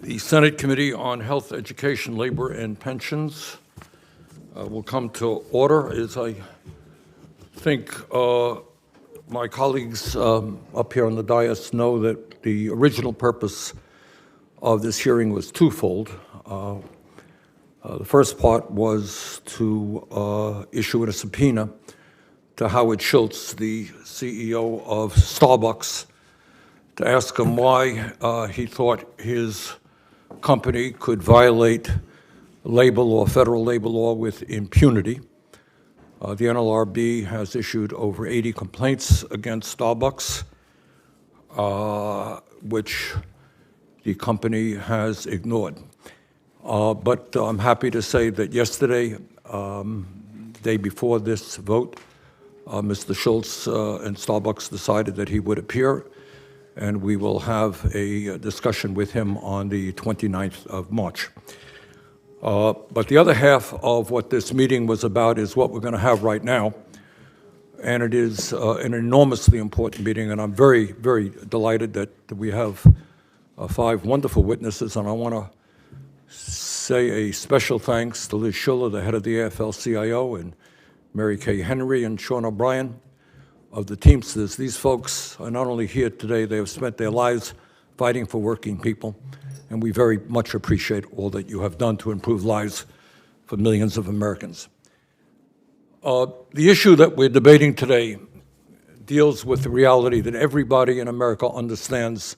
The Senate Committee on Health, Education, Labor, and Pensions will come to order. As I think my colleagues up here on the dais know, that the original purpose of this hearing was twofold. The first part was to issue a subpoena to Howard Schultz, the CEO of Starbucks, to ask him why he thought his company could violate labor law, federal labor law, with impunity. The NLRB has issued over 80 complaints against Starbucks, which the company has ignored. But I'm happy to say that yesterday, the day before this vote, Mr. Schultz and Starbucks decided that he would appear, and we will have a discussion with him on the 29th of March. But the other half of what this meeting was about is what we're going to have right now, and it is an enormously important meeting, and I'm very, very delighted that we have 5 wonderful witnesses, and I want to say a special thanks to Liz Schuller, the head of the AFL-CIO, and Mary Kay Henry and Sean O'Brien of the Teamsters. These folks are not only here today, they have spent their lives fighting for working people, and we very much appreciate all that you have done to improve lives for millions of Americans. The issue that we're debating today deals with the reality that everybody in America understands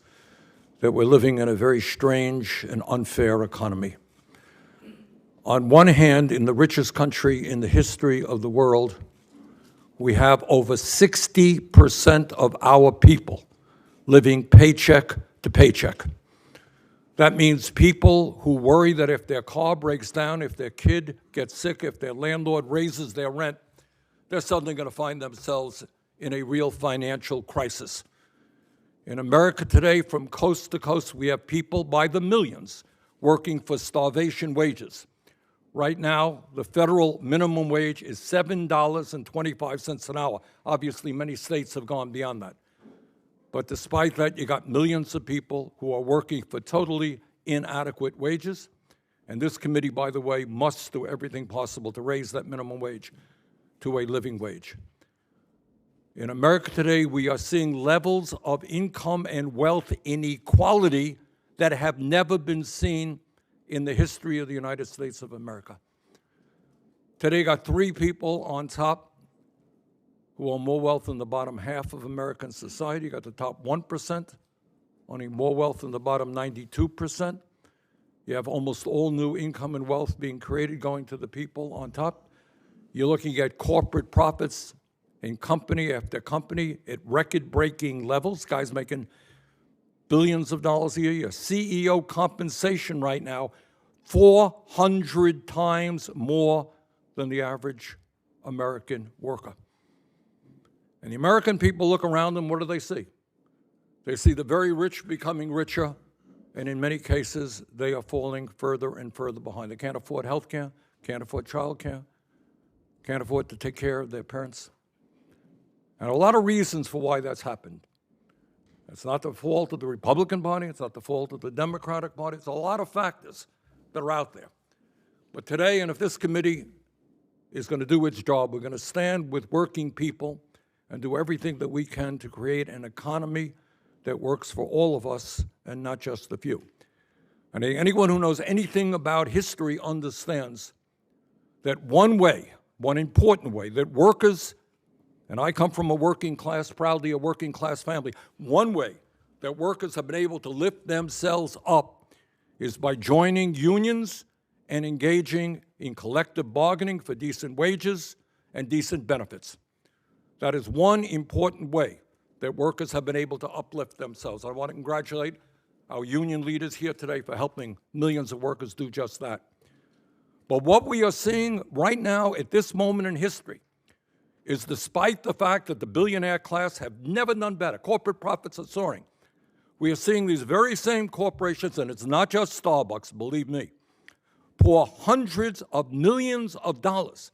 that we're living in a very strange and unfair economy. On one hand, in the richest country in the history of the world, we have over 60% of our people living paycheck to paycheck. That means people who worry that if their car breaks down, if their kid gets sick, if their landlord raises their rent, they're suddenly going to find themselves in a real financial crisis. In America today, from coast to coast, we have people by the millions working for starvation wages. Right now, the federal minimum wage is $7.25 an hour. Obviously, many states have gone beyond that. But despite that, you got millions of people who are working for totally inadequate wages. And this committee, by the way, must do everything possible to raise that minimum wage to a living wage. In America today, we are seeing levels of income and wealth inequality that have never been seen in the history of the United States of America. Today, you got 3 people on top who own more wealth than the bottom half of American society. You got the top 1% owning more wealth than the bottom 92%. You have almost all new income and wealth being created going to the people on top. You're looking at corporate profits in company after company at record-breaking levels, guys making billions of dollars a year. Your CEO compensation right now, 400 times more than the average American worker. And the American people look around them, what do they see? They see the very rich becoming richer, and in many cases, they are falling further and further behind. They can't afford health care, can't afford child care, can't afford to take care of their parents. And a lot of reasons for why that's happened. It's not the fault of the Republican Party. It's not the fault of the Democratic Party. It's a lot of factors that are out there. But today, and if this committee is going to do its job, we're going to stand with working people, and do everything that we can to create an economy that works for all of us and not just a few. And anyone who knows anything about history understands that one way, one important way that workers, and I come from a working class, proudly a working class family, one way that workers have been able to lift themselves up is by joining unions and engaging in collective bargaining for decent wages and decent benefits. That is one important way that workers have been able to uplift themselves. I want to congratulate our union leaders here today for helping millions of workers do just that. But what we are seeing right now at this moment in history is, despite the fact that the billionaire class have never done better, corporate profits are soaring, we are seeing these very same corporations, and it's not just Starbucks, believe me, pour hundreds of millions of dollars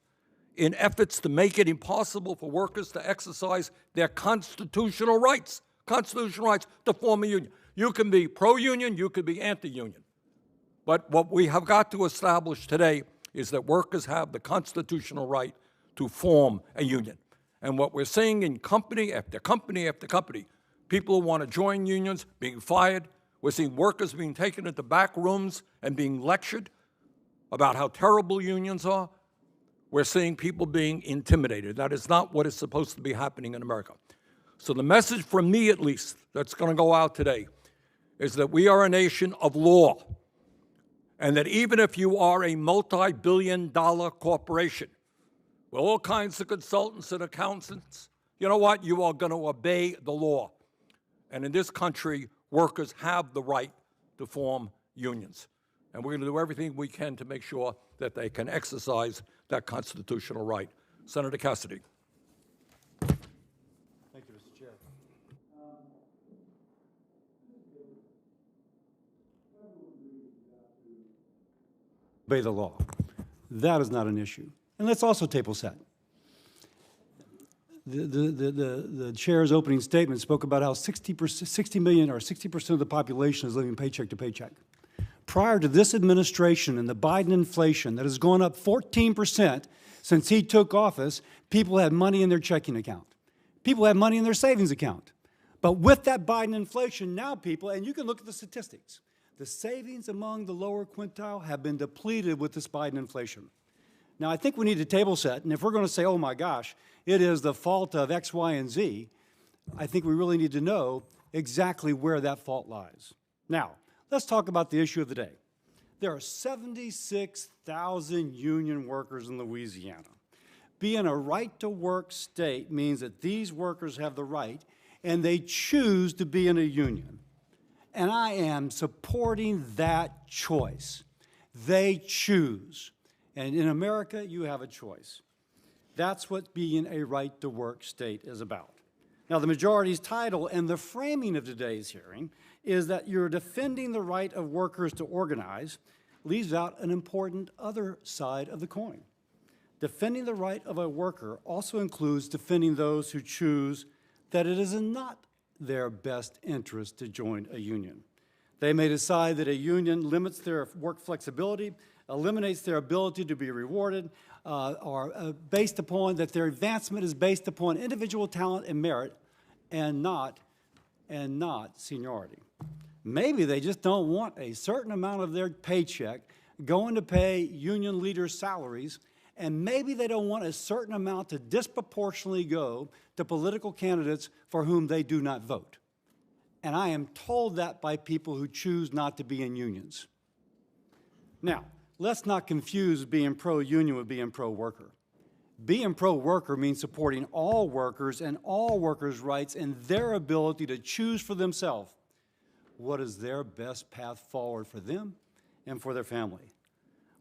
in efforts to make it impossible for workers to exercise their constitutional rights to form a union. You can be pro-union, you can be anti-union. But what we have got to establish today is that workers have the constitutional right to form a union. And what we're seeing in company after company after company, people who want to join unions being fired. We're seeing workers being taken into back rooms and being lectured about how terrible unions are. We're seeing people being intimidated. That is not what is supposed to be happening in America. So the message from me, at least, that's going to go out today is that we are a nation of law, and that even if you are a multi-billion-dollar corporation with all kinds of consultants and accountants, you know what? You are going to obey the law. And in this country, workers have the right to form unions. And we're going to do everything we can to make sure that they can exercise that constitutional right. Senator Cassidy. Thank you, Mr. Chair. Obey the law. That is not an issue. And let's also table set. The chair's opening statement spoke about how 60 million or 60% of the population is living paycheck to paycheck. Prior to this administration and the Biden inflation that has gone up 14% since he took office, people had money in their checking account. People had money in their savings account. But with that Biden inflation, now people, and you can look at the statistics, the savings among the lower quintile have been depleted with this Biden inflation. Now, I think we need to table set, and if we're going to say, oh my gosh, it is the fault of X, Y, and Z, I think we really need to know exactly where that fault lies. Now, let's talk about the issue of the day. There are 76,000 union workers in Louisiana. Being a right-to-work state means that these workers have the right, and they choose to be in a union. And I am supporting that choice. They choose. And in America, you have a choice. That's what being a right-to-work state is about. Now, the majority's title and the framing of today's hearing is that you're defending the right of workers to organize, leaves out an important other side of the coin. Defending the right of a worker also includes defending those who choose that it is not their best interest to join a union. They may decide that a union limits their work flexibility, eliminates their ability to be rewarded, or based upon that their advancement is based upon individual talent and merit and not seniority. Maybe they just don't want a certain amount of their paycheck going to pay union leaders' salaries, and maybe they don't want a certain amount to disproportionately go to political candidates for whom they do not vote. And I am told that by people who choose not to be in unions. Now, let's not confuse being pro-union with being pro-worker. Being pro-worker means supporting all workers and all workers' rights and their ability to choose for themselves what is their best path forward for them and for their family.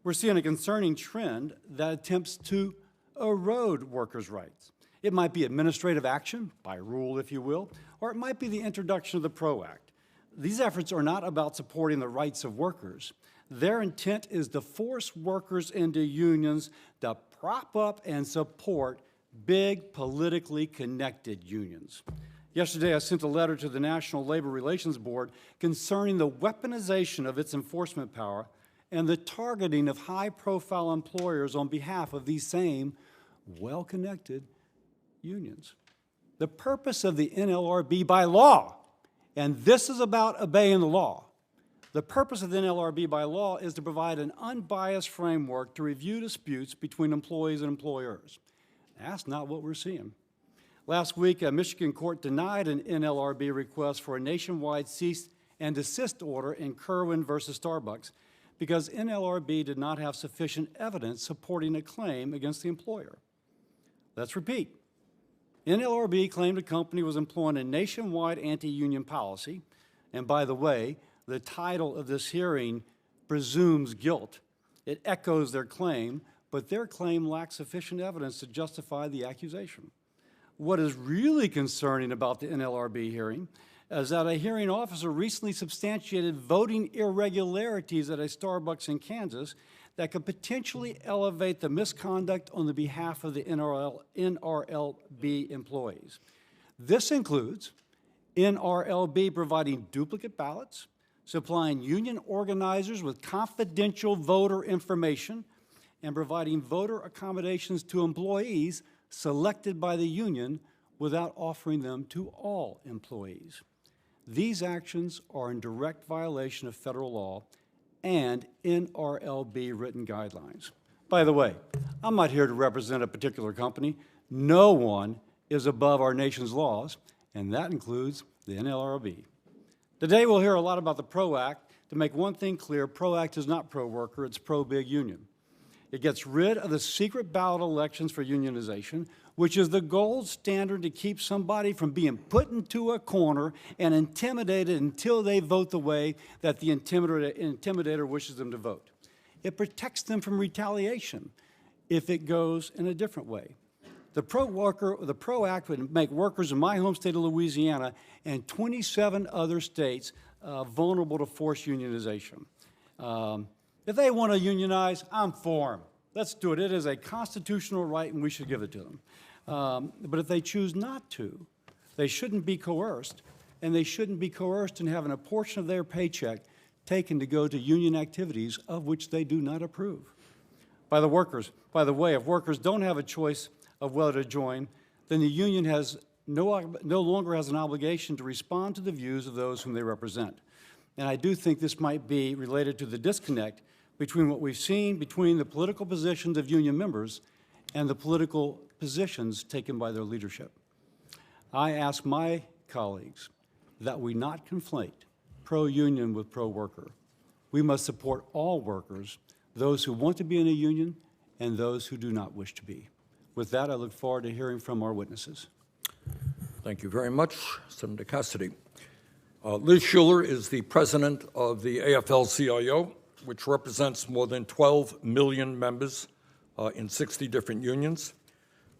We're seeing a concerning trend that attempts to erode workers' rights. It might be administrative action, by rule if you will, or it might be the introduction of the PRO Act. These efforts are not about supporting the rights of workers. Their intent is to force workers into unions to prop up and support big politically connected unions. Yesterday, I sent a letter to the National Labor Relations Board concerning the weaponization of its enforcement power and the targeting of high-profile employers on behalf of these same well-connected unions. The purpose of the NLRB by law, and this is about obeying the law, the purpose of the NLRB by law is to provide an unbiased framework to review disputes between employees and employers. That's not what we're seeing. Last week, a Michigan court denied an NLRB request for a nationwide cease and desist order in Kerwin versus Starbucks because NLRB did not have sufficient evidence supporting a claim against the employer. Let's repeat. NLRB claimed a company was employing a nationwide anti-union policy, and by the way, the title of this hearing presumes guilt. It echoes their claim, but their claim lacks sufficient evidence to justify the accusation. What is really concerning about the NLRB hearing is that a hearing officer recently substantiated voting irregularities at a Starbucks in Kansas that could potentially elevate the misconduct on the behalf of the NRLB employees. This includes NRLB providing duplicate ballots, supplying union organizers with confidential voter information, and providing voter accommodations to employees selected by the union without offering them to all employees. These actions are in direct violation of federal law and NRLB written guidelines. By the way, I'm not here to represent a particular company. No one is above our nation's laws, and that includes the NLRB. Today we'll hear a lot about the PRO Act. To make one thing clear, PRO Act is not pro-worker, it's pro-big union. It gets rid of the secret ballot elections for unionization, which is the gold standard to keep somebody from being put into a corner and intimidated until they vote the way that the intimidator wishes them to vote. It protects them from retaliation if it goes in a different way. The PRO Act would make workers in my home state of Louisiana and 27 other states vulnerable to forced unionization. If they want to unionize, I'm for them. Let's do it. It is a constitutional right, and we should give it to them. But if they choose not to, they shouldn't be coerced, and they shouldn't be coerced in having a portion of their paycheck taken to go to union activities of which they do not approve. By the way, if workers don't have a choice of whether to join, then the union has no longer has an obligation to respond to the views of those whom they represent. And I do think this might be related to the disconnect between what we've seen between the political positions of union members and the political positions taken by their leadership. I ask my colleagues that we not conflate pro-union with pro-worker. We must support all workers, those who want to be in a union and those who do not wish to be. With that, I look forward to hearing from our witnesses. Thank you very much, Senator Cassidy. Liz Schuler is the president of the AFL-CIO, which represents more than 12 million members in 60 different unions.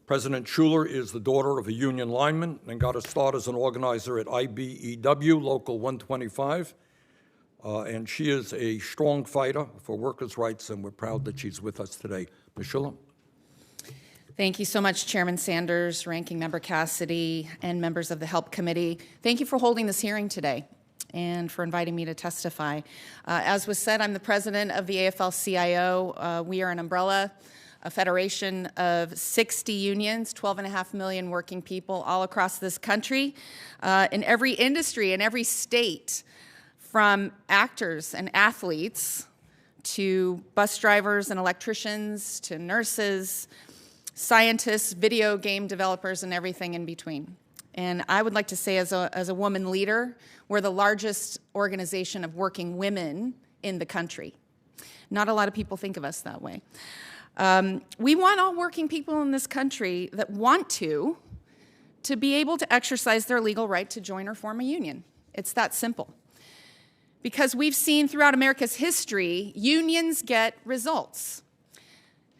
President Schuler is the daughter of a union lineman and got a start as an organizer at IBEW Local 125. And she is a strong fighter for workers' rights, and we're proud that she's with us today. Ms. Schuler. Thank you so much, Chairman Sanders, Ranking Member Cassidy, and members of the HELP Committee. Thank you for holding this hearing today and for inviting me to testify. As was said, I'm the president of the AFL-CIO. We are an umbrella, a federation of 60 unions, 12.5 million working people all across this country, in every industry, in every state, from actors and athletes to bus drivers and electricians to nurses, scientists, video game developers, and everything in between. And I would like to say as a woman leader, we're the largest organization of working women in the country. Not a lot of people think of us that way. We want all working people in this country that want to be able to exercise their legal right to join or form a union. It's that simple. Because we've seen throughout America's history, unions get results.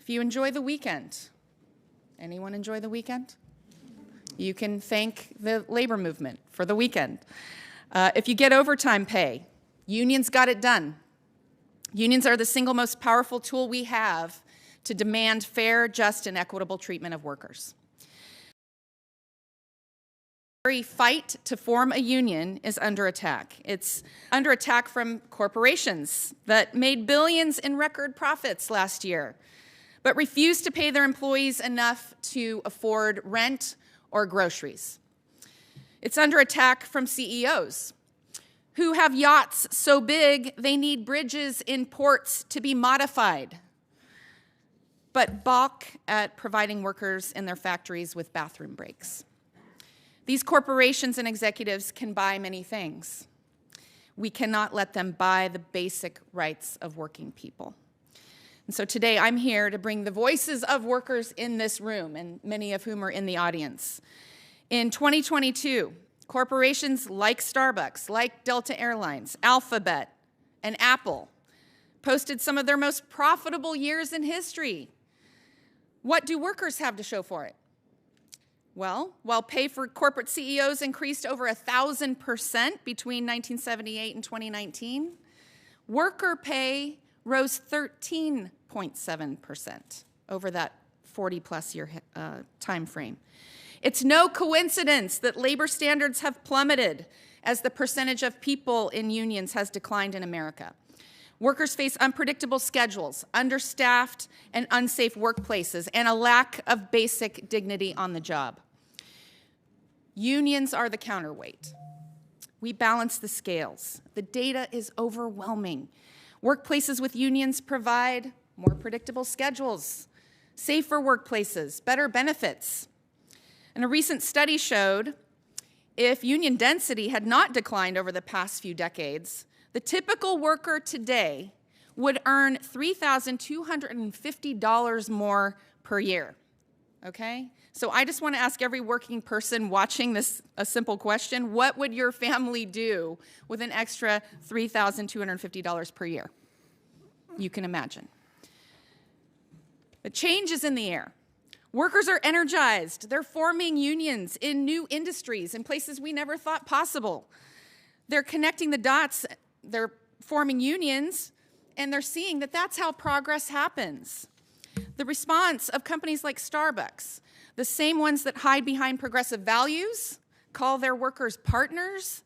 If you enjoy the weekend, anyone enjoy the weekend? You can thank the labor movement for the weekend. If you get overtime pay, unions got it done. Unions are the single most powerful tool we have to demand fair, just, and equitable treatment of workers. The very fight to form a union is under attack. It's under attack from corporations that made billions in record profits last year, but refused to pay their employees enough to afford rent or groceries. It's under attack from CEOs who have yachts so big they need bridges in ports to be modified, but balk at providing workers in their factories with bathroom breaks. These corporations and executives can buy many things. We cannot let them buy the basic rights of working people. And so today I'm here to bring the voices of workers in this room, and many of whom are in the audience. In 2022, corporations like Starbucks, like Delta Airlines, Alphabet, and Apple posted some of their most profitable years in history. What do workers have to show for it? Well, while pay for corporate CEOs increased over 1,000% between 1978 and 2019, worker pay rose 13.7% over that 40-plus year time frame. It's no coincidence that labor standards have plummeted as the percentage of people in unions has declined in America. Workers face unpredictable schedules, understaffed and unsafe workplaces, and a lack of basic dignity on the job. Unions are the counterweight. We balance the scales. The data is overwhelming. Workplaces with unions provide more predictable schedules, safer workplaces, better benefits. And a recent study showed if union density had not declined over the past few decades, the typical worker today would earn $3,250 more per year, okay? So I just want to ask every working person watching this a simple question. What would your family do with an extra $3,250 per year? You can imagine. The change is in the air. Workers are energized. They're forming unions in new industries, in places we never thought possible. They're connecting the dots. They're forming unions, and they're seeing that that's how progress happens. The response of companies like Starbucks, the same ones that hide behind progressive values, call their workers partners,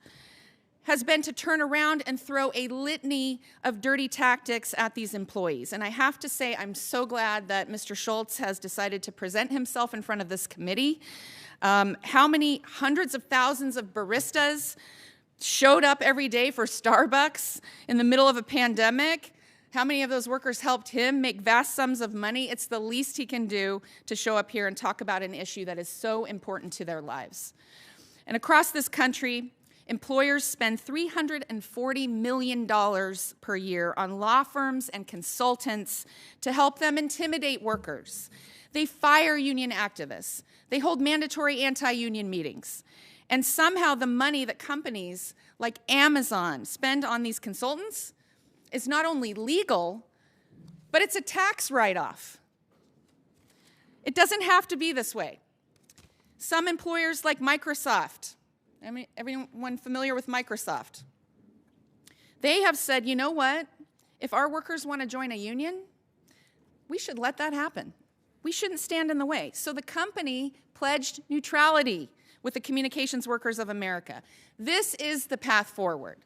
has been to turn around and throw a litany of dirty tactics at these employees. And I have to say, I'm so glad that Mr. Schultz has decided to present himself in front of this committee. How many hundreds of thousands of baristas showed up every day for Starbucks in the middle of a pandemic? How many of those workers helped him make vast sums of money? It's the least he can do to show up here and talk about an issue that is so important to their lives. And across this country, employers spend $340 million per year on law firms and consultants to help them intimidate workers. They fire union activists. They hold mandatory anti-union meetings. And somehow the money that companies like Amazon spend on these consultants is not only legal, but it's a tax write-off. It doesn't have to be this way. Some employers like Microsoft, I mean, everyone familiar with Microsoft? They have said, you know what? If our workers want to join a union, we should let that happen. We shouldn't stand in the way. So the company pledged neutrality with the Communications Workers of America. This is the path forward.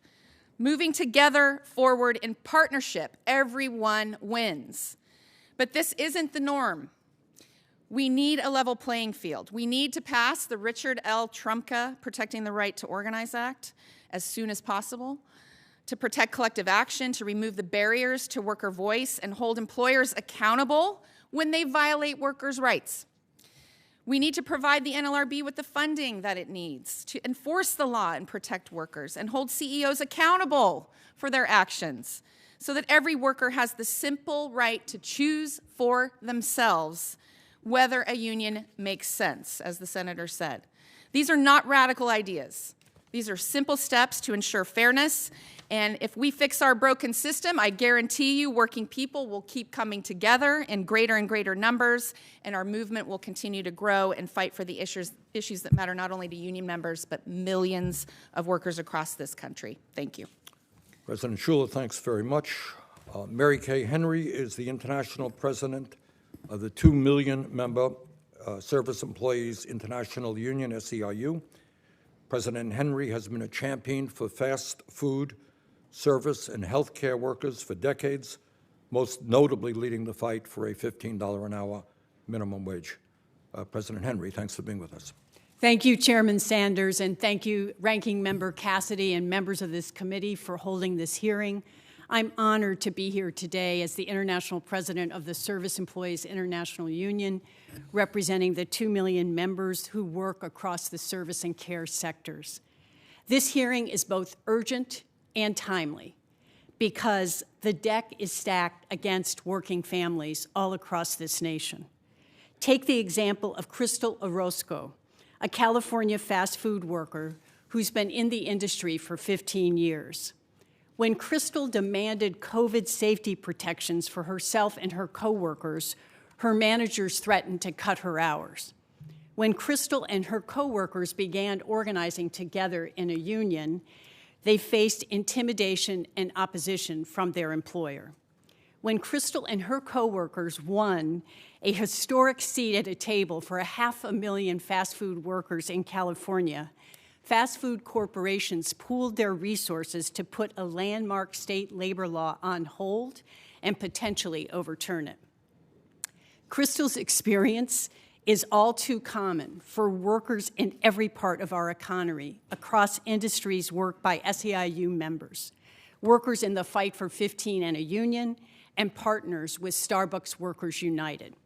Moving together forward in partnership, everyone wins. But this isn't the norm. We need a level playing field. We need to pass the Richard L. Trumka Protecting the Right to Organize Act as soon as possible, to protect collective action, to remove the barriers to worker voice, and hold employers accountable when they violate workers' rights. We need to provide the NLRB with the funding that it needs to enforce the law and protect workers and hold CEOs accountable for their actions so that every worker has the simple right to choose for themselves whether a union makes sense, as the senator said. These are not radical ideas. These are simple steps to ensure fairness, and if we fix our broken system, I guarantee you working people will keep coming together in greater and greater numbers, and our movement will continue to grow and fight for the issues that matter not only to union members, but millions of workers across this country. Thank you. President Schuler, thanks very much. Mary Kay Henry is the international president of the 2 million member Service Employees International Union, SEIU. President Henry has been a champion for fast food, service, and healthcare workers for decades, most notably leading the fight for a $15 an hour minimum wage. President Henry, thanks for being with us. Thank you, Chairman Sanders, and thank you, Ranking Member Cassidy and members of this committee for holding this hearing. I'm honored to be here today as the International President of the Service Employees International Union, representing the 2 million members who work across the service and care sectors. This hearing is both urgent and timely because the deck is stacked against working families all across this nation. Take the example of Crystal Orozco, a California fast food worker who's been in the industry for 15 years. When Crystal demanded COVID safety protections for herself and her coworkers, her managers threatened to cut her hours. When Crystal and her coworkers began organizing together in a union, they faced intimidation and opposition from their employer. When Crystal and her coworkers won a historic seat at a table for 500,000 fast food workers in California, fast food corporations pooled their resources to put a landmark state labor law on hold and potentially overturn it. Crystal's experience is all too common for workers in every part of our economy, across industries worked by SEIU members, workers in the fight for 15 and a union, and partners with Starbucks Workers United.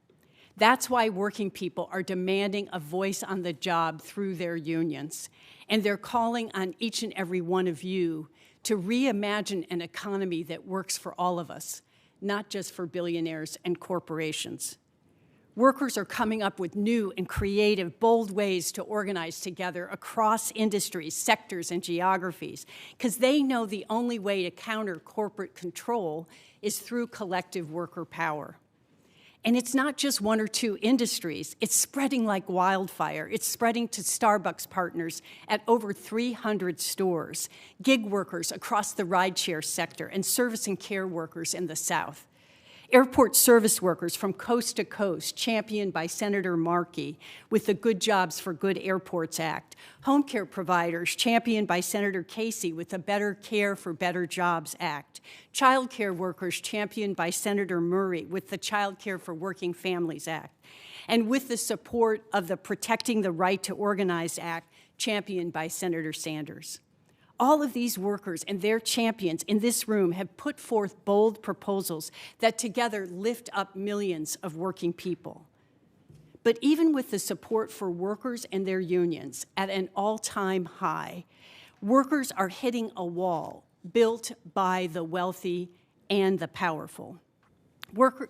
That's why working people are demanding a voice on the job through their unions, and they're calling on each and every one of you to reimagine an economy that works for all of us, not just for billionaires and corporations. Workers are coming up with new and creative, bold ways to organize together across industries, sectors, and geographies, because they know the only way to counter corporate control is through collective worker power. And it's not just one or two industries. It's spreading like wildfire. It's spreading to Starbucks partners at over 300 stores, gig workers across the rideshare sector, and service and care workers in the South. Airport service workers from coast to coast, championed by Senator Markey with the Good Jobs for Good Airports Act. Home care providers, championed by Senator Casey with the Better Care for Better Jobs Act. Child care workers, championed by Senator Murray with the Child Care for Working Families Act. And with the support of the Protecting the Right to Organize Act, championed by Senator Sanders. All of these workers and their champions in this room have put forth bold proposals that together lift up millions of working people. But even with the support for workers and their unions at an all-time high, workers are hitting a wall built by the wealthy and the powerful.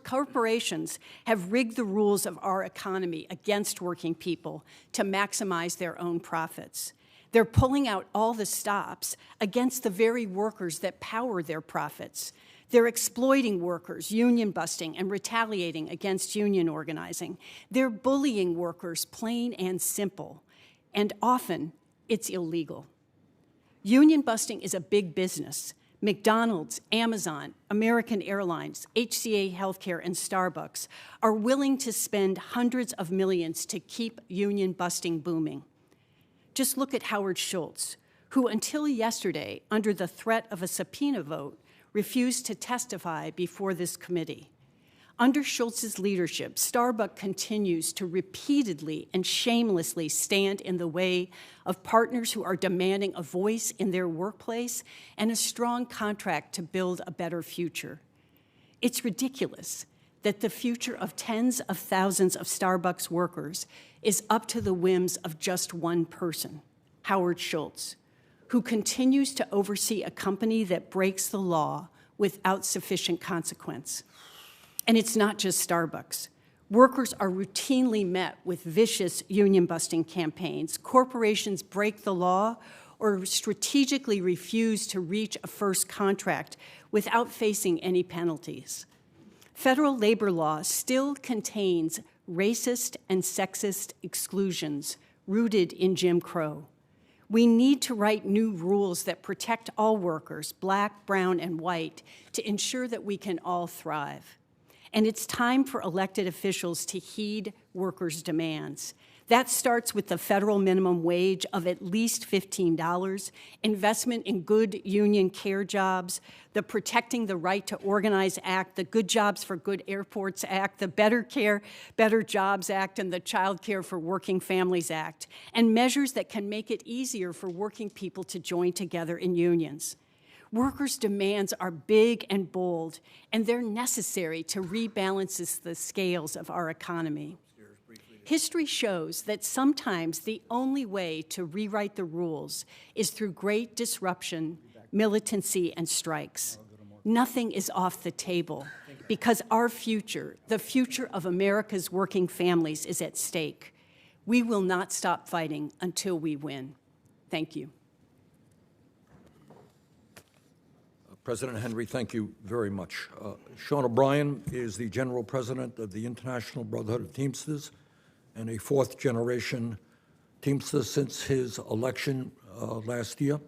Corporations have rigged the rules of our economy against working people to maximize their own profits. They're pulling out all the stops against the very workers that power their profits. They're exploiting workers, union busting, and retaliating against union organizing. They're bullying workers, plain and simple, and often it's illegal. Union busting is a big business. McDonald's, Amazon, American Airlines, HCA Healthcare, and Starbucks are willing to spend hundreds of millions to keep union busting booming. Just look at Howard Schultz, who until yesterday, under the threat of a subpoena vote, refused to testify before this committee. Under Schultz's leadership, Starbucks continues to repeatedly and shamelessly stand in the way of partners who are demanding a voice in their workplace and a strong contract to build a better future. It's ridiculous that the future of tens of thousands of Starbucks workers is up to the whims of just one person, Howard Schultz, who continues to oversee a company that breaks the law without sufficient consequence. And it's not just Starbucks. Workers are routinely met with vicious union-busting campaigns. Corporations break the law or strategically refuse to reach a first contract without facing any penalties. Federal labor law still contains racist and sexist exclusions rooted in Jim Crow. We need to write new rules that protect all workers, black, brown, and white, to ensure that we can all thrive. And it's time for elected officials to heed workers' demands. That starts with the federal minimum wage of at least $15, investment in good union care jobs, the Protecting the Right to Organize Act, the Good Jobs for Good Airports Act, the Better Care, Better Jobs Act, and the Child Care for Working Families Act, and measures that can make it easier for working people to join together in unions. Workers' demands are big and bold, and they're necessary to rebalance the scales of our economy. History shows that sometimes the only way to rewrite the rules is through great disruption, militancy, and strikes. Nothing is off the table because our future, the future of America's working families, is at stake. We will not stop fighting until we win. Thank you. President Henry, thank you very much. Sean O'Brien is the General President of the International Brotherhood of Teamsters and a fourth-generation Teamster since his election last year.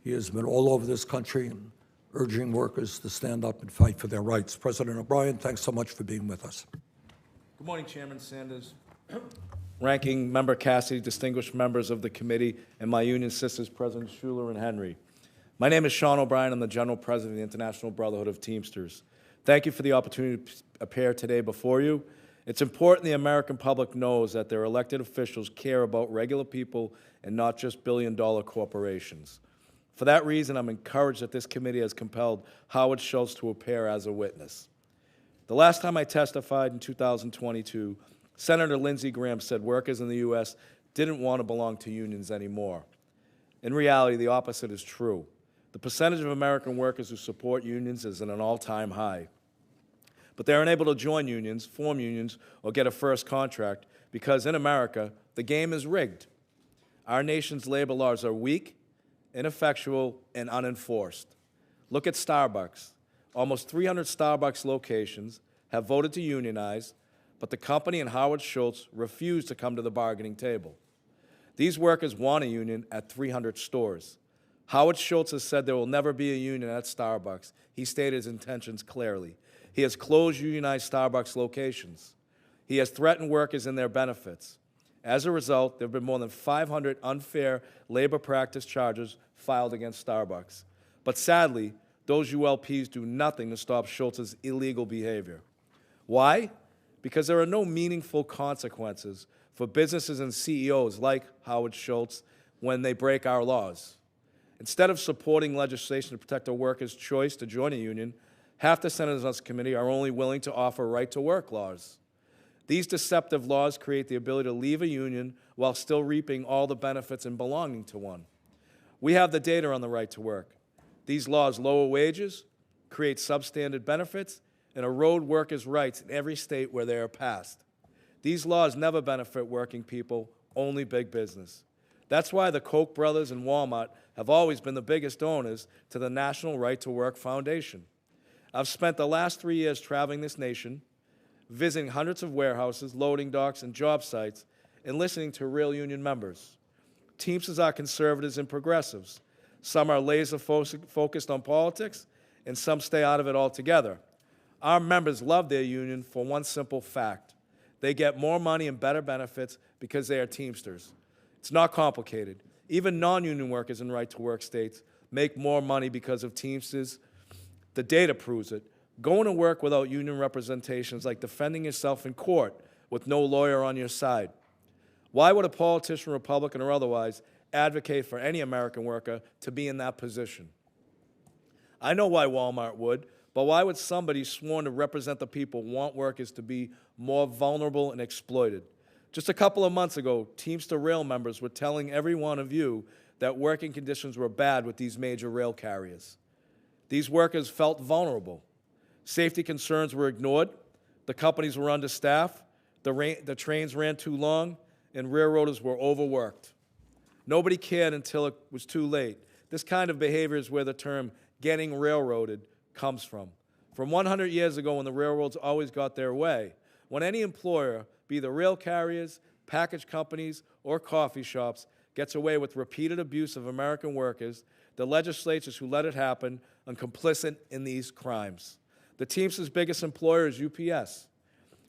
He has been all over this country urging workers to stand up and fight for their rights. President O'Brien, thanks so much for being with us. Good morning, Chairman Sanders, Ranking Member Cassidy, distinguished members of the committee, and my union sisters, President Schuler and Henry. My name is Sean O'Brien. I'm the General President of the International Brotherhood of Teamsters. Thank you for the opportunity to appear today before you. It's important the American public knows that their elected officials care about regular people and not just billion-dollar corporations. For that reason, I'm encouraged that this committee has compelled Howard Schultz to appear as a witness. The last time I testified in 2022, Senator Lindsey Graham said workers in the U.S. didn't want to belong to unions anymore. In reality, the opposite is true. The percentage of American workers who support unions is at an all-time high. But they're unable to join unions, form unions, or get a first contract because in America, the game is rigged. Our nation's labor laws are weak, ineffectual, and unenforced. Look at Starbucks. Almost 300 Starbucks locations have voted to unionize, but the company and Howard Schultz refused to come to the bargaining table. These workers want a union at 300 stores. Howard Schultz has said there will never be a union at Starbucks. He stated his intentions clearly. He has closed unionized Starbucks locations. He has threatened workers in their benefits. As a result, there have been more than 500 unfair labor practice charges filed against Starbucks. But sadly, those ULPs do nothing to stop Schultz's illegal behavior. Why? Because there are no meaningful consequences for businesses and CEOs like Howard Schultz when they break our laws. Instead of supporting legislation to protect a worker's choice to join a union, half the senators on this committee are only willing to offer right-to-work laws. These deceptive laws create the ability to leave a union while still reaping all the benefits and belonging to one. We have the data on the right to work. These laws lower wages, create substandard benefits, and erode workers' rights in every state where they are passed. These laws never benefit working people, only big business. That's why the Koch brothers and Walmart have always been the biggest donors to the National Right to Work Foundation. I've spent the last 3 years traveling this nation, visiting hundreds of warehouses, loading docks, and job sites, and listening to real union members. Teamsters are conservatives and progressives. Some are laser-focused on politics, and some stay out of it altogether. Our members love their union for one simple fact. They get more money and better benefits because they are Teamsters. It's not complicated. Even non-union workers in right-to-work states make more money because of Teamsters. The data proves it. Going to work without union representation is like defending yourself in court with no lawyer on your side. Why would a politician, Republican or otherwise, advocate for any American worker to be in that position? I know why Walmart would, but why would somebody sworn to represent the people want workers to be more vulnerable and exploited? Just a couple of months ago, Teamster Rail members were telling every one of you that working conditions were bad with these major rail carriers. These workers felt vulnerable. Safety concerns were ignored, the companies were understaffed, the trains ran too long, and railroaders were overworked. Nobody cared until it was too late. This kind of behavior is where the term getting railroaded comes from. From 100 years ago when the railroads always got their way, when any employer, be the rail carriers, package companies, or coffee shops, gets away with repeated abuse of American workers, the legislatures who let it happen are complicit in these crimes. The Teamsters' biggest employer is UPS.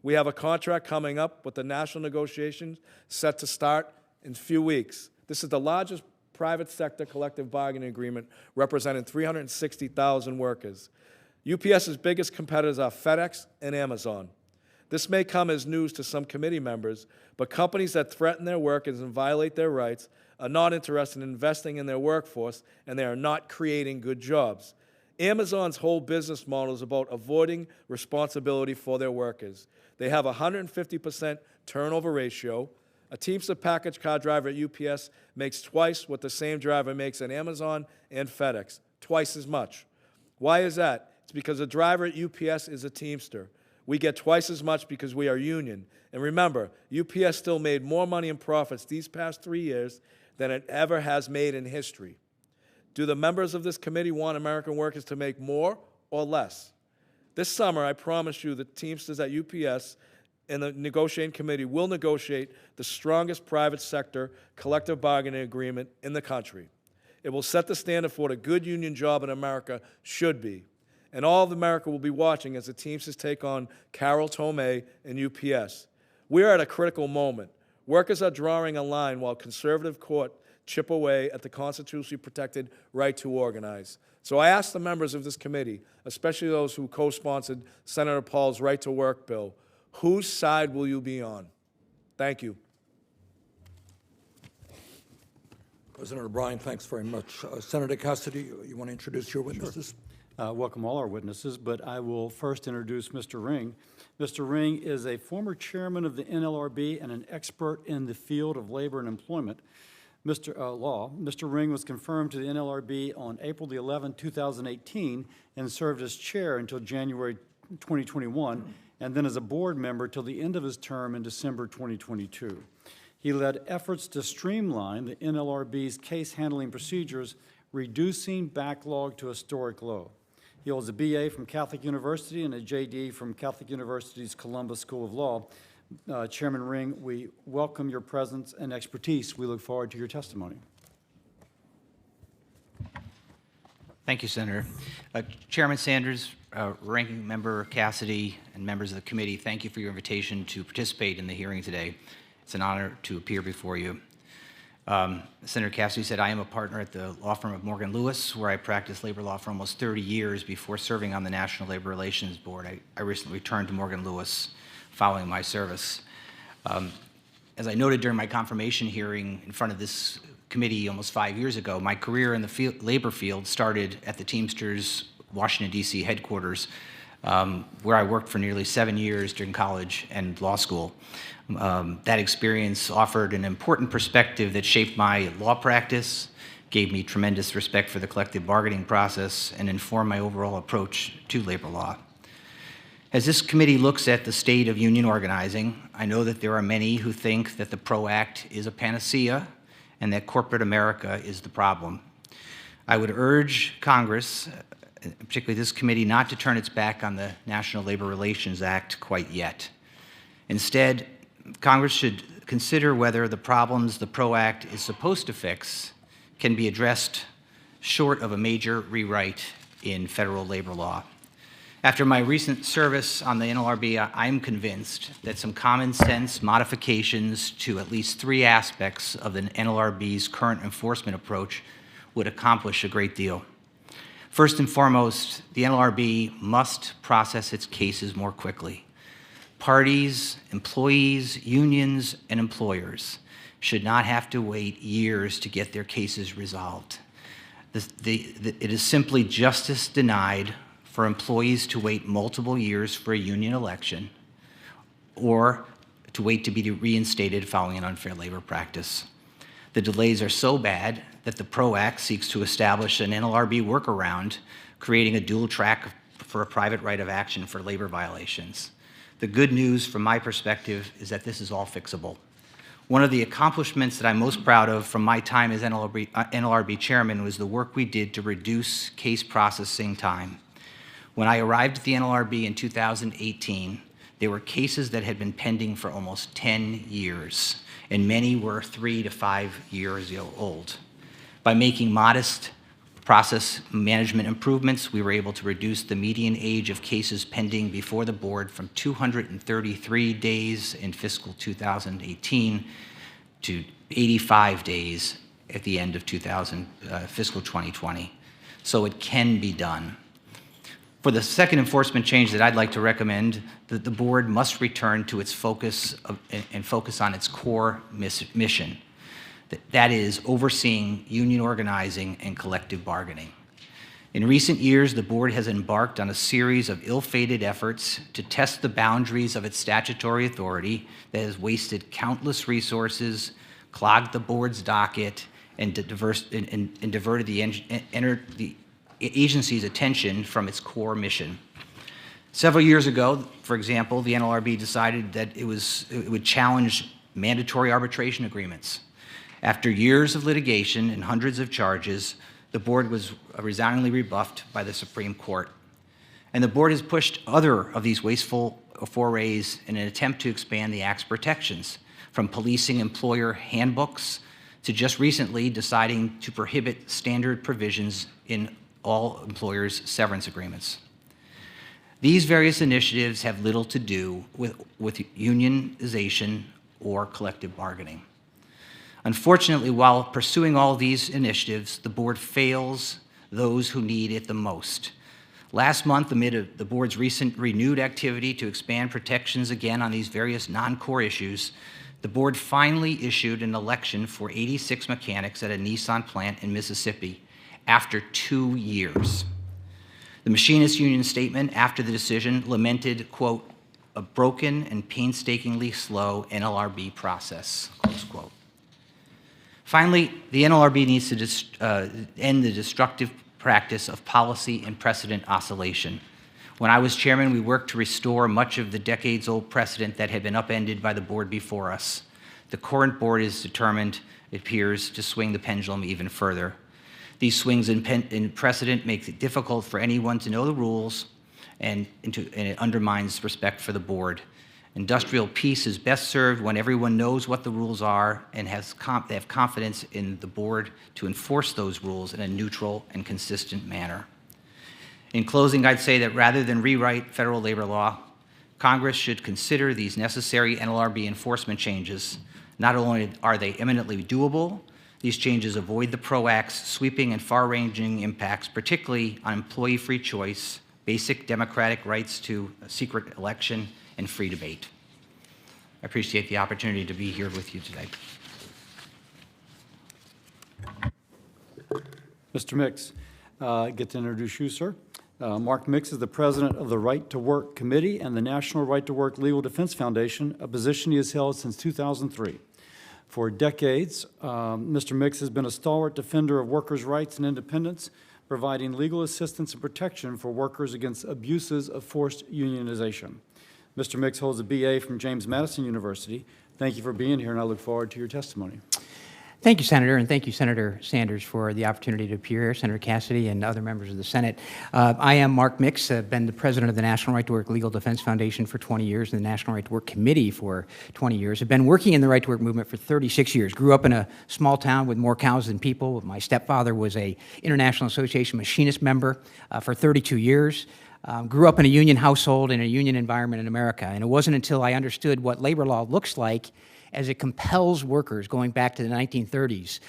We have a contract coming up with the national negotiations set to start in a few weeks. This is the largest private sector collective bargaining agreement representing 360,000 workers. UPS's biggest competitors are FedEx and Amazon. This may come as news to some committee members, but companies that threaten their workers and violate their rights are not interested in investing in their workforce, and they are not creating good jobs. Amazon's whole business model is about avoiding responsibility for their workers. They have a 150% turnover ratio. A Teamster package car driver at UPS makes twice what the same driver makes at Amazon and FedEx, twice as much. Why is that? It's because a driver at UPS is a Teamster. We get twice as much because we are union. And remember, UPS still made more money in profits these past 3 years than it ever has made in history. Do the members of this committee want American workers to make more or less? This summer, I promise you, the Teamsters at UPS and the negotiating committee will negotiate the strongest private sector collective bargaining agreement in the country. It will set the standard for what a good union job in America should be. And all of America will be watching as the Teamsters take on Carol Tomei and UPS. We are at a critical moment. Workers are drawing a line while conservative court chip away at the constitutionally protected right to organize. So I ask the members of this committee, especially those who co-sponsored Senator Paul's Right to Work bill, whose side will you be on? Thank you. President O'Brien, thanks very much. Senator Cassidy, you want to introduce your witnesses? Welcome all our witnesses, but I will first introduce Mr. Ring. Mr. Ring is a former chairman of the NLRB and an expert in the field of labor and employment. Mr. Ring was confirmed to the NLRB on April the 11th, 2018, and served as chair until January 2021, and then as a board member till the end of his term in December 2022. He led efforts to streamline the NLRB's case handling procedures, reducing backlog to a historic low. He holds a BA from Catholic University and a JD from Catholic University's Columbus School of Law. Chairman Ring, we welcome your presence and expertise. We look forward to your testimony. Thank you, Senator. Chairman Sanders, Ranking Member Cassidy, and members of the committee, thank you for your invitation to participate in the hearing today. It's an honor to appear before you. Senator Cassidy said, I am a partner at the law firm of Morgan Lewis, where I practiced labor law for almost 30 years before serving on the National Labor Relations Board. I recently returned to Morgan Lewis following my service. As I noted during my confirmation hearing in front of this committee almost 5 years ago, my career in the labor field started at the Teamsters Washington, D.C. headquarters, where I worked for nearly 7 years during college and law school. That experience offered an important perspective that shaped my law practice, gave me tremendous respect for the collective bargaining process, and informed my overall approach to labor law. As this committee looks at the state of union organizing, I know that there are many who think that the PRO Act is a panacea and that corporate America is the problem. I would urge Congress, particularly this committee, not to turn its back on the National Labor Relations Act quite yet. Instead, Congress should consider whether the problems the PRO Act is supposed to fix can be addressed short of a major rewrite in federal labor law. After my recent service on the NLRB, I'm convinced that some common sense modifications to at least 3 aspects of the NLRB's current enforcement approach would accomplish a great deal. First and foremost, the NLRB must process its cases more quickly. Parties, employees, unions, and employers should not have to wait years to get their cases resolved. It is simply justice denied for employees to wait multiple years for a union election or to wait to be reinstated following an unfair labor practice. The delays are so bad that the PRO Act seeks to establish an NLRB workaround, creating a dual track for a private right of action for labor violations. The good news from my perspective is that this is all fixable. One of the accomplishments that I'm most proud of from my time as NLRB chairman was the work we did to reduce case processing time. When I arrived at the NLRB in 2018, there were cases that had been pending for almost 10 years, and many were 3 to 5 years old. By making modest process management improvements, we were able to reduce the median age of cases pending before the board from 233 days in fiscal 2018 to 85 days at the end of fiscal 2020. So it can be done. For the second enforcement change that I'd like to recommend, that the board must return to its focus and focus on its core mission. That is overseeing union organizing and collective bargaining. In recent years, the board has embarked on a series of ill-fated efforts to test the boundaries of its statutory authority that has wasted countless resources, clogged the board's docket, and diverted the agency's attention from its core mission. Several years ago, for example, the NLRB decided that it would challenge mandatory arbitration agreements. After years of litigation and hundreds of charges, the board was resoundingly rebuffed by the Supreme Court. And the board has pushed other of these wasteful forays in an attempt to expand the Act's protections, from policing employer handbooks to just recently deciding to prohibit standard provisions in all employers' severance agreements. These various initiatives have little to do with unionization or collective bargaining. Unfortunately, while pursuing all these initiatives, the board fails those who need it the most. Last month, amid the board's recent renewed activity to expand protections again on these various non-core issues, the board finally issued an election for 86 mechanics at a Nissan plant in Mississippi after 2 years. The machinist union statement after the decision lamented, quote, "a broken and painstakingly slow NLRB process," close quote. Finally, the NLRB needs to end the destructive practice of policy and precedent oscillation. When I was chairman, we worked to restore much of the decades-old precedent that had been upended by the board before us. The current board is determined, it appears, to swing the pendulum even further. These swings in precedent make it difficult for anyone to know the rules, and it undermines respect for the board. Industrial peace is best served when everyone knows what the rules are and they have confidence in the board to enforce those rules in a neutral and consistent manner. In closing, I'd say that rather than rewrite federal labor law, Congress should consider these necessary NLRB enforcement changes. Not only are they eminently doable, these changes avoid the PRO Act's sweeping and far-ranging impacts, particularly on employee-free choice, basic democratic rights to a secret election, and free debate. I appreciate the opportunity to be here with you today. Mr. Mix, get to introduce you, sir. Mark Mix is the president of the Right to Work Committee and the National Right to Work Legal Defense Foundation, a position he has held since 2003. For decades, Mr. Mix has been a stalwart defender of workers' rights and independence, providing legal assistance and protection for workers against abuses of forced unionization. Mr. Mix holds a BA from James Madison University. Thank you for being here, and I look forward to your testimony. Thank you, Senator, and thank you, Senator Sanders, for the opportunity to appear here, Senator Cassidy and other members of the Senate. I am Mark Mix. I've been the president of the National Right to Work Legal Defense Foundation for 20 years and the National Right to Work Committee for 20 years. I've been working in the right to work movement for 36 years. Grew up in a small town with more cows than people. My stepfather was a International Association machinist member for 32 years. Grew up in a union household in a union environment in America, and it wasn't until I understood what labor law looks like as it compels workers, going back to the 1930s,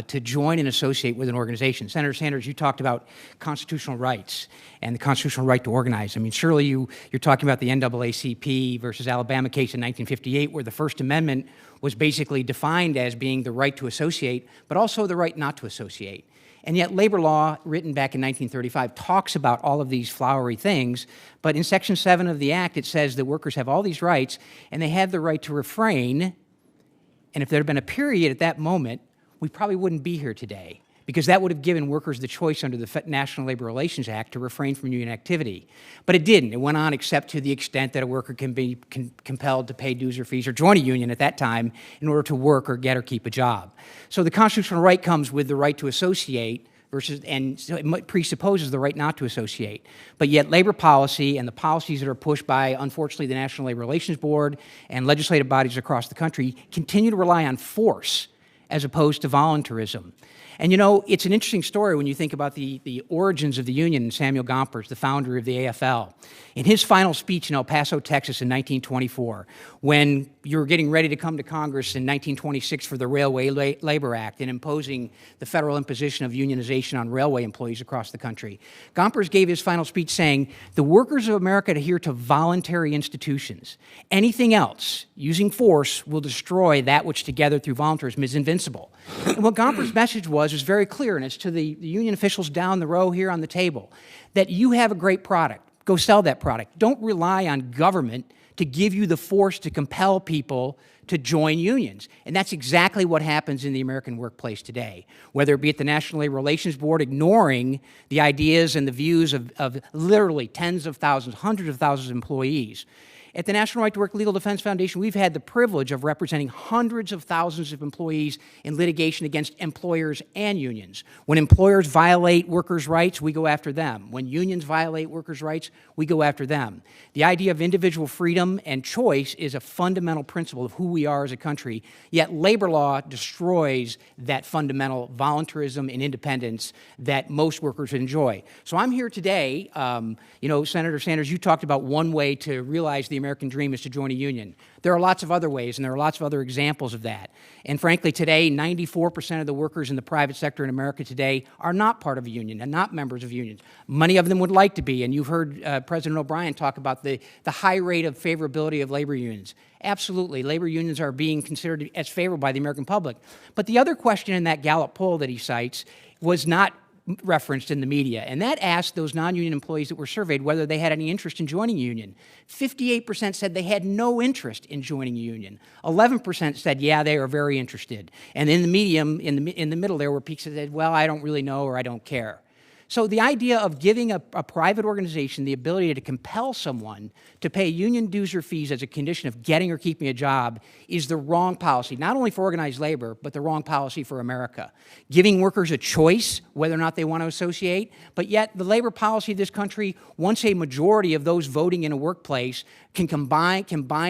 to join and associate with an organization. Senator Sanders, you talked about constitutional rights and the constitutional right to organize. I mean, surely you're talking about the NAACP versus Alabama case in 1958, where the First Amendment was basically defined as being the right to associate, but also the right not to associate. And yet labor law, written back in 1935, talks about all of these flowery things, but in Section 7 of the Act, it says that workers have all these rights, and they have the right to refrain. And if there had been a period at that moment, we probably wouldn't be here today, because that would have given workers the choice under the National Labor Relations Act to refrain from union activity. But it didn't. It went on except to the extent that a worker can be compelled to pay dues or fees or join a union at that time in order to work or get or keep a job. So the constitutional right comes with the right to associate and so it presupposes the right not to associate. But yet labor policy and the policies that are pushed by, unfortunately, the National Labor Relations Board and legislative bodies across the country continue to rely on force as opposed to voluntarism. And you know, it's an interesting story when you think about the origins of the union. Samuel Gompers, the founder of the AFL, in his final speech in El Paso, Texas in 1924, when you were getting ready to come to Congress in 1926 for the Railway Labor Act and imposing the federal imposition of unionization on railway employees across the country, Gompers gave his final speech saying, "The workers of America adhere to voluntary institutions. Anything else, using force, will destroy that which together through voluntarism is invincible." And what Gompers' message was very clear, and it's to the union officials down the row here on the table, that you have a great product. Go sell that product. Don't rely on government to give you the force to compel people to join unions. And that's exactly what happens in the American workplace today, whether it be at the National Labor Relations Board ignoring the ideas and the views of literally tens of thousands, hundreds of thousands of employees. At the National Right to Work Legal Defense Foundation, we've had the privilege of representing hundreds of thousands of employees in litigation against employers and unions. When employers violate workers' rights, we go after them. When unions violate workers' rights, we go after them. The idea of individual freedom and choice is a fundamental principle of who we are as a country, yet labor law destroys that fundamental voluntarism and independence that most workers enjoy. So I'm here today, you know, Senator Sanders, you talked about one way to realize the American dream is to join a union. There are lots of other ways, and there are lots of other examples of that. And frankly, today, 94% of the workers in the private sector in America today are not part of a union and not members of unions. Many of them would like to be, and you've heard President O'Brien talk about the high rate of favorability of labor unions. Absolutely, labor unions are being considered as favorable by the American public. But the other question in that Gallup poll that he cites was not referenced in the media, and that asked those non-union employees that were surveyed whether they had any interest in joining a union. 58% said they had no interest in joining a union. 11% said, yeah, they are very interested. And in the medium, in the middle there were peaks that said, well, I don't really know or I don't care. So the idea of giving a private organization the ability to compel someone to pay union dues or fees as a condition of getting or keeping a job is the wrong policy, not only for organized labor, but the wrong policy for America. Giving workers a choice whether or not they want to associate, but yet the labor policy of this country, once a majority of those voting in a workplace can bind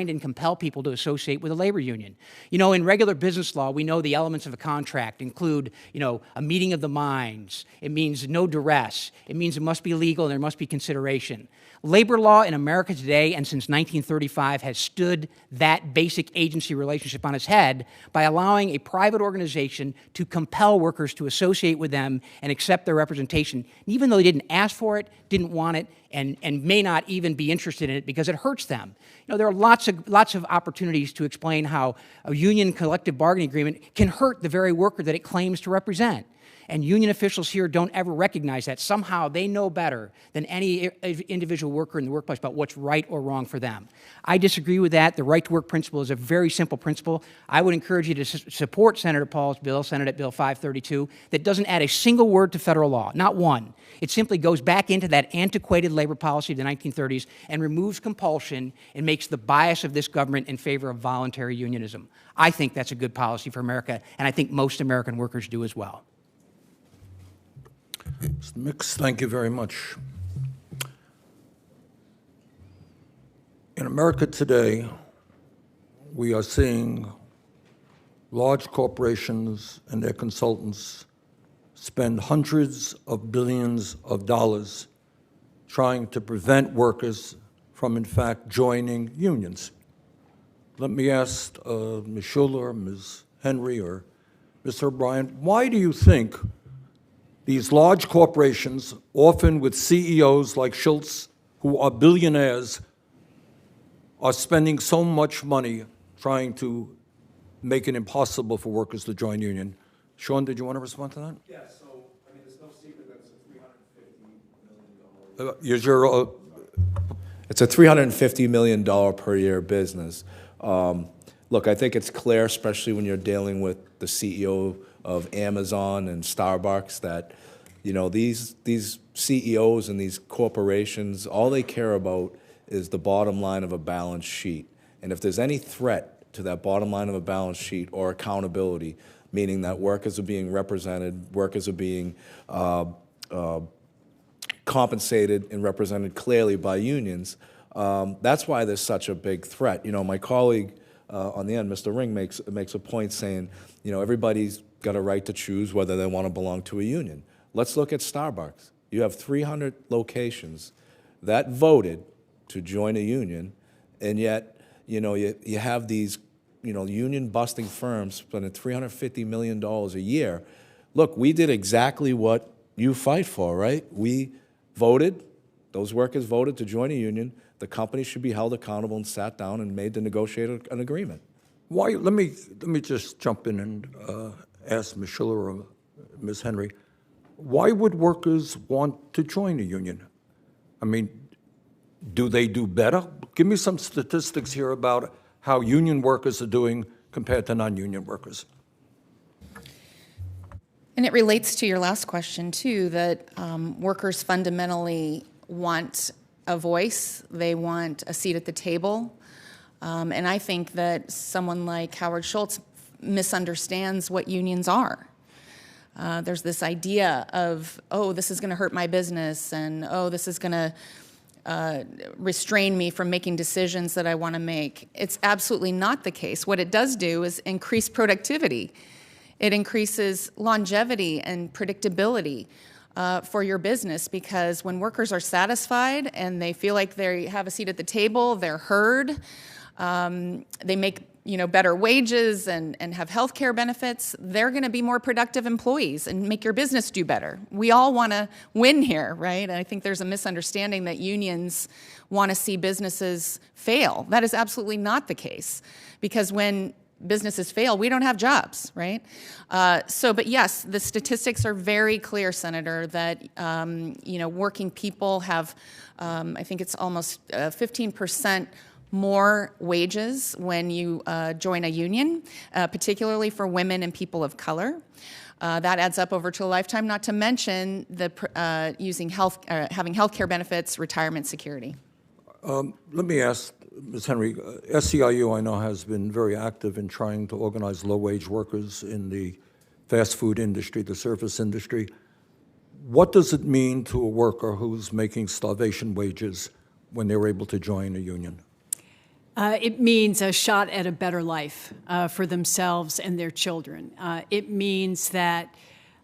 and compel people to associate with a labor union. You know, in regular business law, we know the elements of a contract include, you know, a meeting of the minds. It means no duress. It means it must be legal and there must be consideration. Labor law in America today and since 1935 has stood that basic agency relationship on its head by allowing a private organization to compel workers to associate with them and accept their representation, even though they didn't ask for it, didn't want it, and may not even be interested in it because it hurts them. You know, there are lots of opportunities to explain how a union collective bargaining agreement can hurt the very worker that it claims to represent. And union officials here don't ever recognize that. Somehow they know better than any individual worker in the workplace about what's right or wrong for them. I disagree with that. The right to work principle is a very simple principle. I would encourage you to support Senator Paul's bill, Senate Bill 532, that doesn't add a single word to federal law, not one. It simply goes back into that antiquated labor policy of the 1930s and removes compulsion and makes the bias of this government in favor of voluntary unionism. I think that's a good policy for America, and I think most American workers do as well. Mr. Mix, thank you very much. In America today, we are seeing large corporations and their consultants spend hundreds of billions of dollars trying to prevent workers from, in fact, joining unions. Let me ask Ms. Schuler, Ms. Henry, or Mr. O'Brien, why do you think these large corporations, often with CEOs like Schultz, who are billionaires, are spending so much money trying to make it impossible for workers to join union? Sean, did you want to respond to that? Yeah, so, I mean, there's no secret that it's a $350 million. It's a $350 million per year business. Look, I think it's clear, especially when you're dealing with the CEO of Amazon and Starbucks, that, you know, these CEOs and these corporations, all they care about is the bottom line of a balance sheet. And if there's any threat to that bottom line of a balance sheet or accountability, meaning that workers are being represented, workers are being compensated and represented clearly by unions, that's why there's such a big threat. You know, my colleague, on the end, Mr. Ring makes a point saying, you know, everybody's got a right to choose whether they want to belong to a union. Let's look at Starbucks. You have 300 locations that voted to join a union, and yet, you know, you have these, you know, union-busting firms spending $350 million a year. Look, we did exactly what you fight for, right? We voted, those workers voted to join a union. The company should be held accountable and sat down and made to negotiate an agreement. Why? Let me just jump in and ask Ms. Schiller or Ms. Henry, why would workers want to join a union? I mean, do they do better? Give me some statistics here about how union workers are doing compared to non-union workers. And it relates to your last question, too, that workers fundamentally want a voice. They want a seat at the table. And I think that someone like Howard Schultz misunderstands what unions are. There's this idea of, oh, this is going to hurt my business, and oh, this is going to restrain me from making decisions that I want to make. It's absolutely not the case. What it does do is increase productivity. It increases longevity and predictability for your business, because when workers are satisfied and they feel like they have a seat at the table, they're heard, they make better wages and have health care benefits, they're going to be more productive employees and make your business do better. We all want to win here, right? And I think there's a misunderstanding that unions want to see businesses fail. That is absolutely not the case, because when businesses fail, we don't have jobs, right? But yes, the statistics are very clear, Senator, that working people have, I think it's almost 15% more wages when you join a union, particularly for women and people of color. That adds up over to a lifetime, not to mention the having health care benefits, retirement security. Let me ask Ms. Henry, SEIU, I know, has been very active in trying to organize low-wage workers in the fast food industry, the service industry. What does it mean to a worker who's making starvation wages when they're able to join a union? It means a shot at a better life for themselves and their children. It means that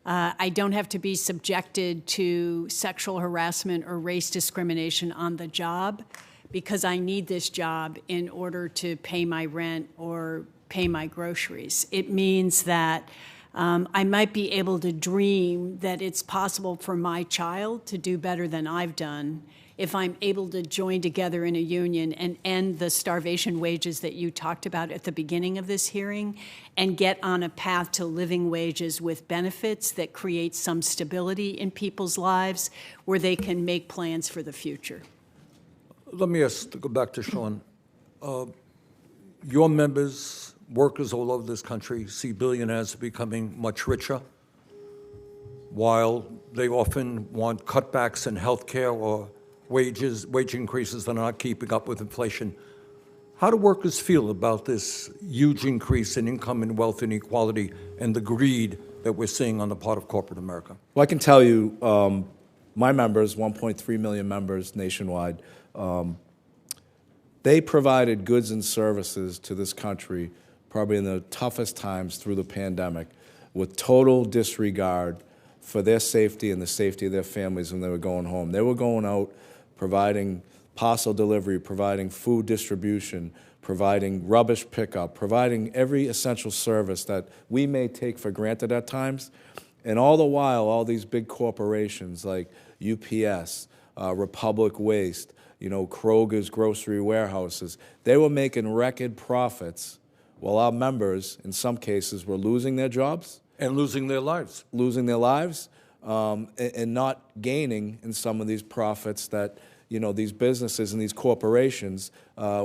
I don't have to be subjected to sexual harassment or race discrimination on the job, because I need this job in order to pay my rent or pay my groceries. It means that I might be able to dream that it's possible for my child to do better than I've done if I'm able to join together in a union and end the starvation wages that you talked about at the beginning of this hearing, and get on a path to living wages with benefits that create some stability in people's lives where they can make plans for the future. Let me go back to Sean. Your members, workers all over this country, see billionaires becoming much richer, while they often want cutbacks in health care or wage increases that are not keeping up with inflation. How do workers feel about this huge increase in income and wealth inequality and the greed that we're seeing on the part of corporate America? Well, I can tell you, my members, 1.3 million members nationwide, they provided goods and services to this country probably in the toughest times through the pandemic, with total disregard for their safety and the safety of their families when they were going home. They were going out providing parcel delivery, providing food distribution, providing rubbish pickup, providing every essential service that we may take for granted at times. And all the while, all these big corporations like UPS, Republic Waste, Kroger's grocery warehouses, they were making record profits while our members, in some cases, were losing their jobs. And losing their lives. Losing their lives, and not gaining in some of these profits that, these businesses and these corporations,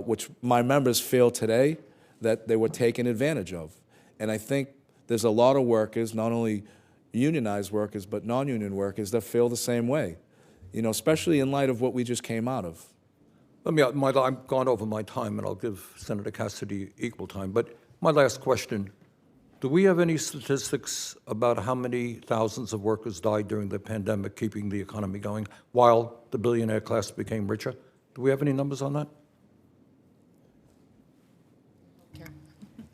which my members feel today that they were taken advantage of. And I think there's a lot of workers, not only unionized workers, but non-union workers, that feel the same way, especially in light of what we just came out of. I've gone over my time, and I'll give Senator Cassidy equal time. But my last question, do we have any statistics about how many thousands of workers died during the pandemic, keeping the economy going, while the billionaire class became richer? Do we have any numbers on that?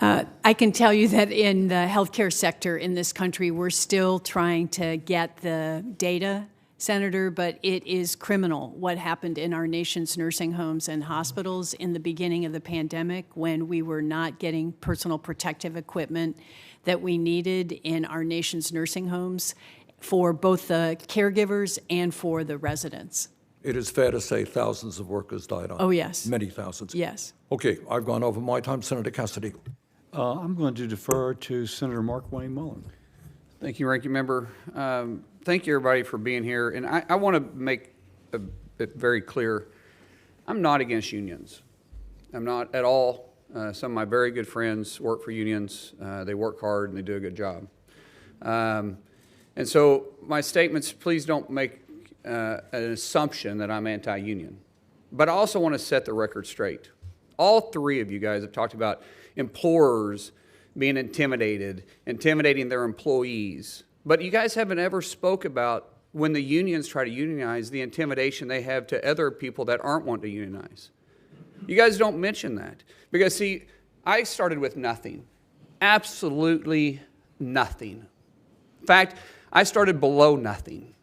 I can tell you that in the healthcare sector in this country, we're still trying to get the data, Senator, but it is criminal what happened in our nation's nursing homes and hospitals in the beginning of the pandemic when we were not getting personal protective equipment that we needed in our nation's nursing homes for both the caregivers and for the residents. It is fair to say thousands of workers died on. Oh, yes. Many thousands. Yes. Okay, I've gone over my time. Senator Cassidy. I'm going to defer to Senator Mark Wayne Mullen. Thank you, Ranking Member. Thank you, everybody, for being here. And I want to make it very clear, I'm not against unions. I'm not at all. Some of my very good friends work for unions. They work hard and they do a good job. And so my statements, please don't make an assumption that I'm anti-union. But I also want to set the record straight. All three of you guys have talked about employers being intimidating their employees. But you guys haven't ever spoke about when the unions try to unionize, the intimidation they have to other people that aren't wanting to unionize. You guys don't mention that. Because, see, I started with nothing. Absolutely nothing. In fact, I started below nothing.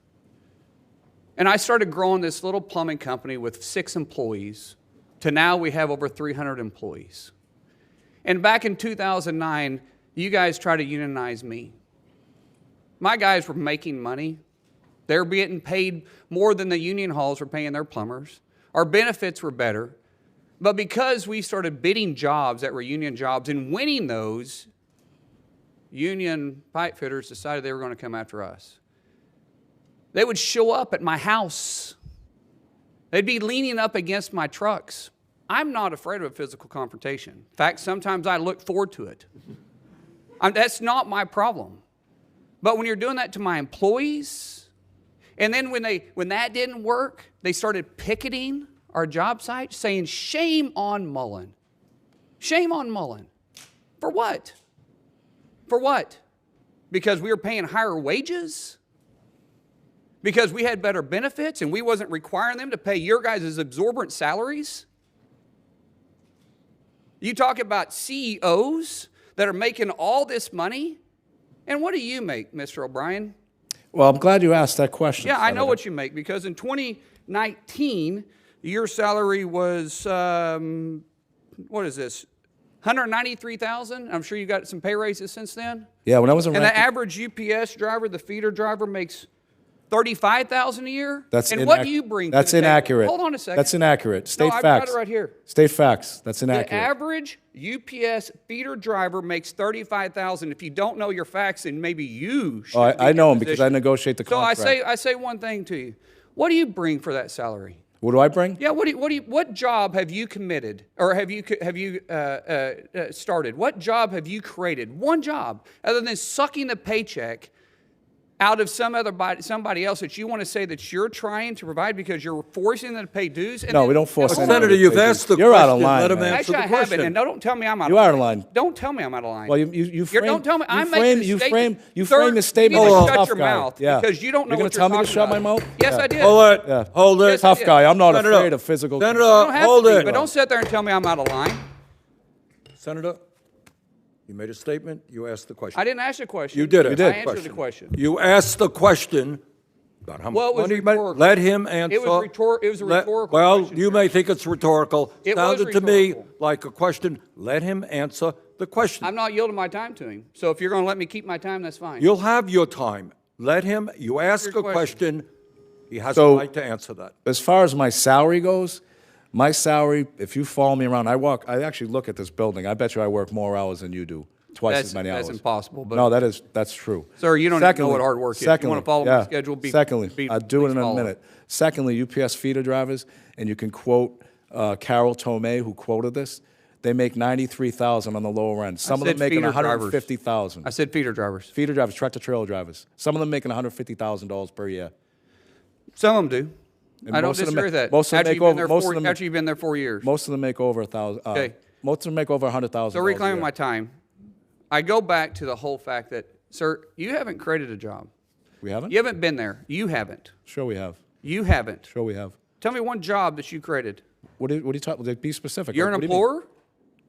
And I started growing this little plumbing company with 6 employees to now we have over 300 employees. And back in 2009, you guys tried to unionize me. My guys were making money. They were getting paid more than the union halls were paying their plumbers. Our benefits were better. But because we started bidding jobs that were union jobs and winning those, union pipe fitters decided they were going to come after us. They would show up at my house. They'd be leaning up against my trucks. I'm not afraid of a physical confrontation. In fact, sometimes I look forward to it. That's not my problem. But when you're doing that to my employees, and then when that didn't work, they started picketing our job site, saying, shame on Mullen. Shame on Mullen. For what? For what? Because we were paying higher wages? Because we had better benefits and we wasn't requiring them to pay your guys' exorbitant salaries? You talk about CEOs that are making all this money, and what do you make, Mr. O'Brien? Well, I'm glad you asked that question. Yeah, I know Senator. what you make, because in 2019, your salary was, what is this, $193,000? I'm sure you got some pay raises since then. Yeah, when I was a And the ranking, average UPS driver, the feeder driver, makes $35,000 a year. that's and what do you bring? That's to the table? inaccurate. Hold on a second. That's inaccurate. State no, I've facts. got it right here. State facts. That's The inaccurate. average UPS feeder driver makes $35,000. If you don't know your facts, then maybe you should. Oh, be I in know that them because position. I negotiate the So contract. I say one thing to you. What do you bring for that salary? What do I bring? Yeah. What job have you committed, or have you started? What job have you created? One job, other than sucking the paycheck out of somebody else that you want to say that you're trying to provide because you're forcing them to pay dues? And No, then- we don't force Hold on. anybody Senator, to you've pay asked the dues. You're out of question. line, Let him man. answer Actually, the I haven't, question. and don't tell me I'm out You of are line. out of line. Don't tell me I'm out of line. Well, you frame. Don't tell me. You I'm frame. making a You statement. frame. You Sir, frame the statement you need like to a shut tough your guy. mouth Yeah. because you don't know You're what gonna tell me to talking shut my about. mouth? Yes, Yeah. I did. Hold it. Yeah. Hold it. Yes, I Tough did. guy. I'm not Senator, afraid of physical. Senator, You don't have hold to be, it. but don't sit there and tell me I'm out of line. Senator, you made a statement. You asked the question. I didn't ask a question. You did it. You did. I answered the question. You asked the question about how much Well, it was money he made. rhetorical. Let him answer. It was a rhetorical Well, question, you may think it's rhetorical. It was Sounded to me rhetorical. like a question. Let him answer the question. I'm not yielding my time to him. So if you're going to let me keep my time, that's fine. You'll have your time. Let him. You ask Your a question. He has So- a right to answer that. As far as my salary goes, my salary, if you follow me around, I actually look at this building. I bet you I work more hours than you do. Twice as many hours. That's impossible. But No, that's true. Sir, you don't even know what hard work is. You Secondly, wanna follow my schedule, secondly, I'll do it in please a follow. minute. Secondly, UPS feeder drivers, and you can quote Carol Tomei, who quoted this. They make $93,000 on the lower end. Some of them said making feeder drivers. $150,000. I said feeder drivers. Feeder drivers, tractor trailer drivers. Some of them making $150,000 per year. Some of them do. And I don't most of them disagree with make- that. most of them After make you've been over- there most four- of them- after you've been there 4 years. Most of them make over $1,000. Okay. Most of them make over $100,000. So reclaiming my time, I go back to the whole fact that, sir, you haven't created a job. We haven't. You haven't been there. You haven't. Sure, we have. You haven't. Sure, we have. Tell me one job that you created. What are you talking? Be specific. You're an What do you mean? employer?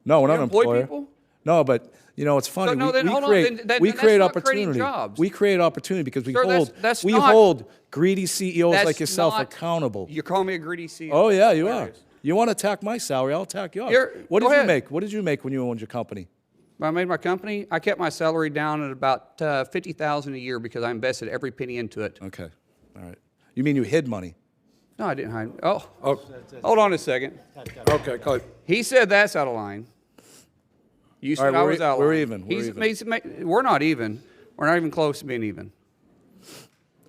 No, we're not You an employ employer. people? No, but you know it's funny. So, no, then hold on, then we that's create not creating opportunity. jobs. We create opportunity because we Sir, hold that's we not- hold greedy CEOs That's like yourself not- accountable. You're calling me a greedy CEO. Oh yeah, you are. Hilarious. You want to attack my salary? I'll attack yours. What go did you ahead. make? What did you make when you owned your company? When I made my company, I kept my salary down at about $50,000 a year because I invested every penny into it. Okay, all right. You mean you hid money? No, I didn't hide. Oh, Oh, hold on a second. okay, go ahead. He said that's out of line. You said right, I we're was out of we're line. even, we're even. We're not even. We're not even close to being even.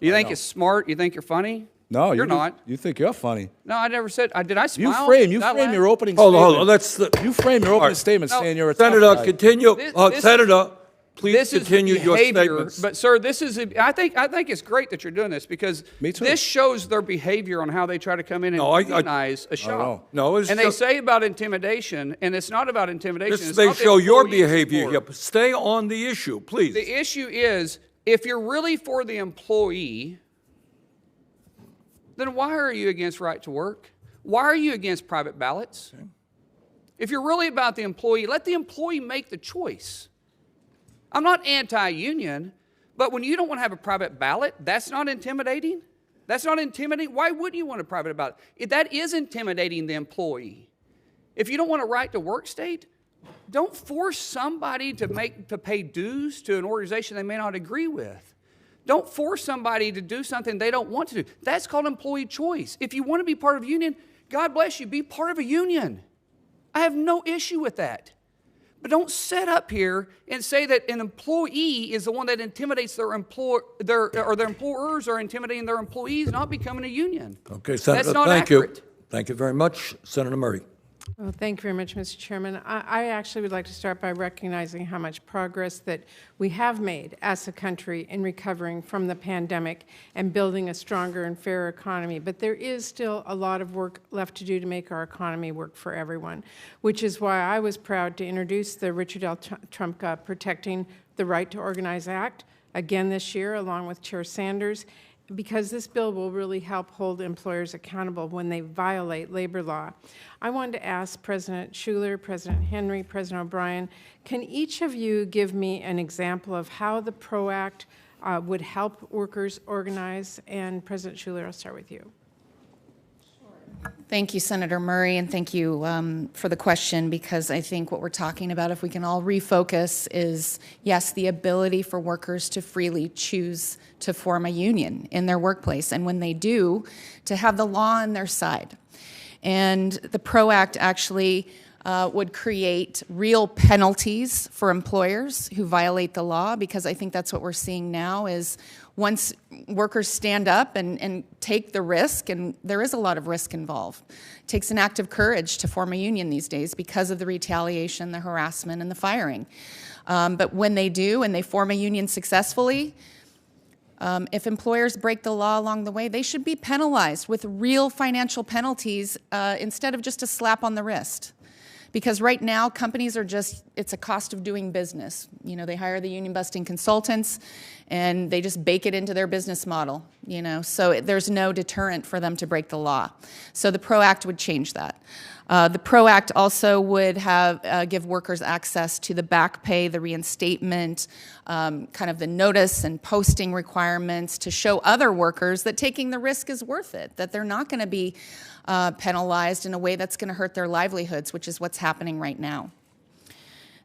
You think it's smart? You think you're funny? No, you're not. You think you're funny? No, I never said. Did I smile? You frame Did I laugh? your opening Hold on, statement. hold on. Let's You frame your opening statement No, saying you're a tough Senator, guy. continue. This- Senator, please This is continue your behavior, statements. but sir, this is. I think it's great that you're doing this because Me too. this shows their behavior on how they try to come in and No, I- demonize a shop. No, it's and they just- say about intimidation, and it's not about intimidation. This it's may not the show your employee's behavior support. here, but stay on the issue, please. The issue is, if you're really for the employee, then why are you against right to work? Why are you against private ballots? Okay. If you're really about the employee, let the employee make the choice. I'm not anti-union, but when you don't want to have a private ballot, that's not intimidating? That's not intimidating? Why wouldn't you want a private ballot? That is intimidating the employee. If you don't want a right to work state, don't force somebody to pay dues to an organization they may not agree with. Don't force somebody to do something they don't want to do. That's called employee choice. If you want to be part of a union, God bless you, be part of a union. I have no issue with that. But don't sit up here and say that an employee is the one that intimidates their employers are intimidating their employees, not becoming a union. Okay, Senator, That's not thank accurate. you. Thank you very much. Senator Murray. Well, thank you very much, Mr. Chairman. I actually would like to start by recognizing how much progress that we have made as a country in recovering from the pandemic and building a stronger and fairer economy. But there is still a lot of work left to do to make our economy work for everyone, which is why I was proud to introduce the Richard L. Trumka Protecting the Right to Organize Act again this year, along with Chair Sanders, because this bill will really help hold employers accountable when they violate labor law. I wanted to ask President Schuler, President Henry, President O'Brien, can each of you give me an example of how the PRO Act would help workers organize? And President Schuler, I'll start with you. Thank you, Senator Murray, and thank you for the question, because I think what we're talking about, if we can all refocus, is, yes, the ability for workers to freely choose to form a union in their workplace, and when they do, to have the law on their side. And the PRO Act actually would create real penalties for employers who violate the law, because I think that's what we're seeing now is once workers stand up and take the risk, and there is a lot of risk involved. It takes an act of courage to form a union these days because of the retaliation, the harassment, and the firing. But when they do and they form a union successfully, if employers break the law along the way, they should be penalized with real financial penalties instead of just a slap on the wrist. Because right now, companies are just, it's a cost of doing business. You know, they hire the union busting consultants and they just bake it into their business model, you know. So there's no deterrent for them to break the law. So the PRO Act would change that. The PRO Act also would have give workers access to the back pay, the reinstatement, kind of the notice and posting requirements to show other workers that taking the risk is worth it, that they're not going to be penalized in a way that's going to hurt their livelihoods, which is what's happening right now.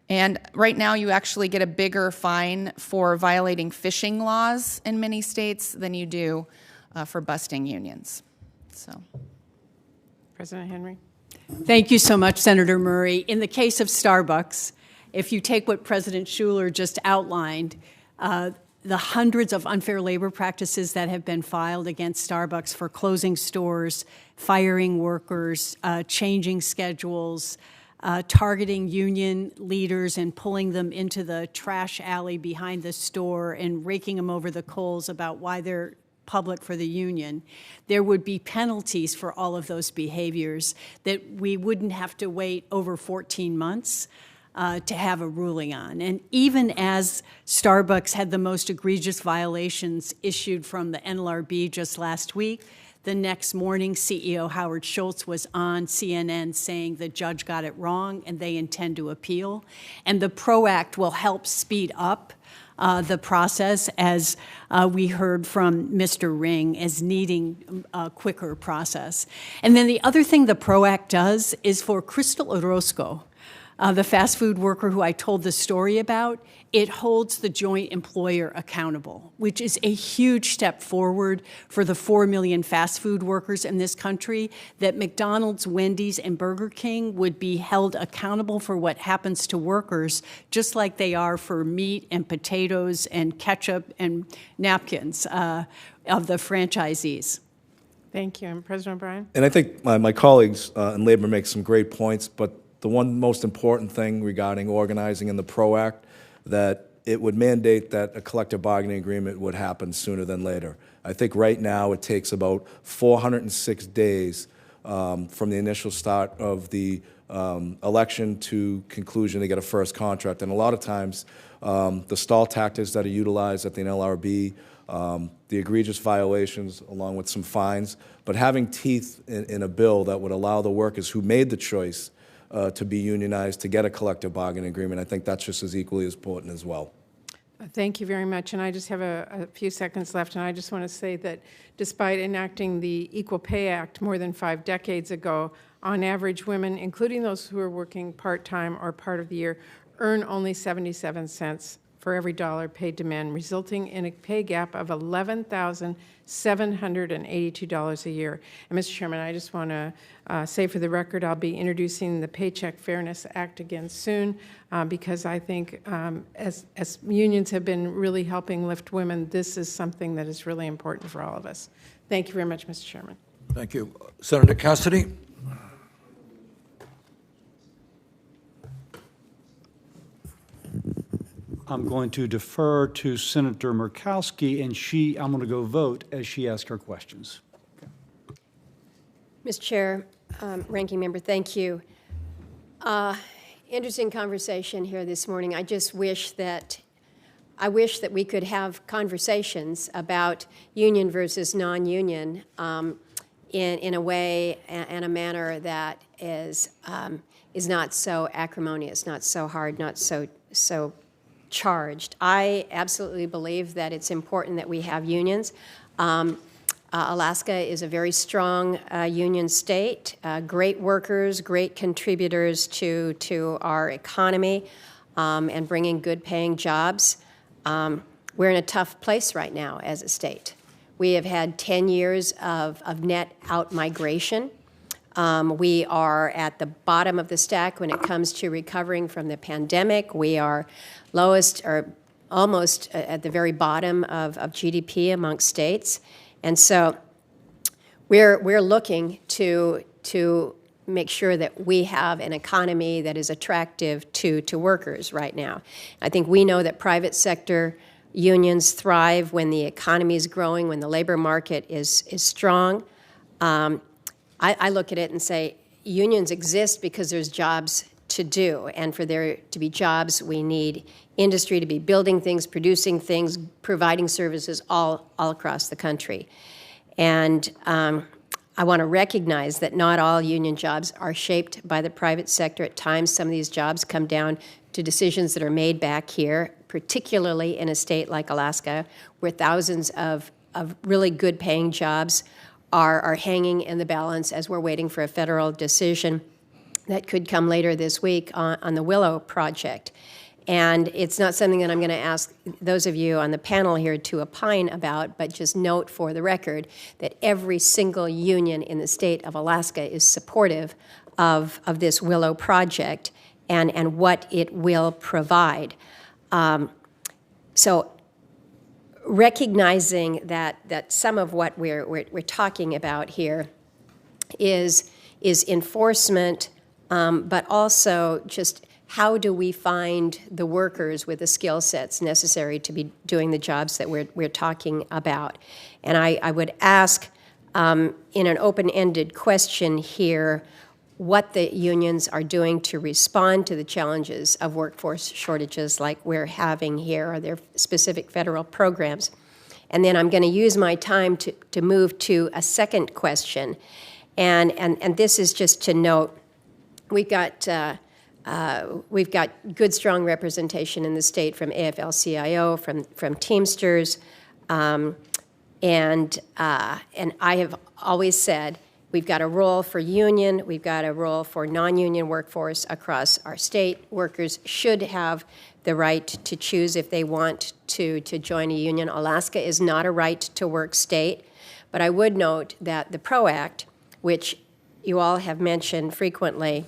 And right now, you actually get a bigger fine for violating fishing laws in many states than you do for busting unions. So, President Henry. Thank you so much, Senator Murray. In the case of Starbucks, if you take what President Schuler just outlined, the hundreds of unfair labor practices that have been filed against Starbucks for closing stores, firing workers, changing schedules, targeting union leaders and pulling them into the trash alley behind the store and raking them over the coals about why they're public for the union, there would be penalties for all of those behaviors that we wouldn't have to wait over 14 months to have a ruling on. And even as Starbucks had the most egregious violations issued from the NLRB just last week, The next morning, CEO Howard Schultz was on CNN saying the judge got it wrong and they intend to appeal. And the PRO Act will help speed up the process, as we heard from Mr. Ring, as needing a quicker process. And then the other thing the PRO Act does is for Crystal Orozco, the fast food worker who I told the story about, it holds the joint employer accountable, which is a huge step forward for the 4 million fast food workers in this country, that McDonald's, Wendy's, and Burger King would be held accountable for what happens to workers, just like they are for meat and potatoes and ketchup and napkins of the franchisees. Thank you. And President O'Brien? And I think my colleagues in labor make some great points, but the one most important thing regarding organizing in the PRO Act, that it would mandate that a collective bargaining agreement would happen sooner than later. I think right now it takes about 406 days from the initial start of the election to conclusion to get a first contract. And a lot of times, the stall tactics that are utilized at the NLRB, the egregious violations along with some fines, but having teeth in a bill that would allow the workers who made the choice to be unionized to get a collective bargaining agreement, I think that's just as equally as important as well. Thank you very much. And I just have a few seconds left, and I just want to say that despite enacting the Equal Pay Act more than 5 decades ago, on average, women, including those who are working part-time or part of the year, earn only 77 cents for every dollar paid to men, resulting in a pay gap of $11,782 a year. And Mr. Chairman, I just want to say for the record, I'll be introducing the Paycheck Fairness Act again soon, because I think as unions have been really helping lift women, this is something that is really important for all of us. Thank you very much, Mr. Chairman. Thank you. Senator Cassidy? I'm going to defer to Senator Murkowski, and I'm going to go vote as she asks her questions. Mr. Chair, Ranking Member, thank you. Interesting conversation here this morning. I wish that we could have conversations about union versus non-union in a way and a manner that is not so acrimonious, not so hard, not so charged. I absolutely believe that it's important that we have unions. Alaska is a very strong union state, great workers, great contributors to our economy, and bringing good paying jobs. We're in a tough place right now as a state. We have had 10 years of net out-migration. We are at the bottom of the stack when it comes to recovering from the pandemic. We are lowest or almost at the very bottom of GDP amongst states. And so we're looking to make sure that we have an economy that is attractive to workers right now. I think we know that private sector unions thrive when the economy is growing, when the labor market is strong. I look at it and say unions exist because there's jobs to do, and for there to be jobs, we need industry to be building things, producing things, providing services all across the country. And I want to recognize that not all union jobs are shaped by the private sector. At times, some of these jobs come down to decisions that are made back here, particularly in a state like Alaska, where thousands of really good paying jobs are hanging in the balance as we're waiting for a federal decision that could come later this week on the Willow project. And it's not something that I'm going to ask those of you on the panel here to opine about, but just note for the record that every single union in the state of Alaska is supportive of this Willow project and what it will provide. So recognizing that some of what we're talking about here is enforcement, but also just how do we find the workers with the skill sets necessary to be doing the jobs that we're talking about. And I would ask in an open-ended question here what the unions are doing to respond to the challenges of workforce shortages like we're having here. Are there specific federal programs? And then I'm going to use my time to move to a second question. And this is just to note, we've got good, strong representation in the state from AFL-CIO, from Teamsters, and I have always said we've got a role for union, we've got a role for non-union workforce across our state. Workers should have the right to choose if they want to join a union. Alaska is not a right-to-work state, but I would note that the PRO Act, which you all have mentioned frequently,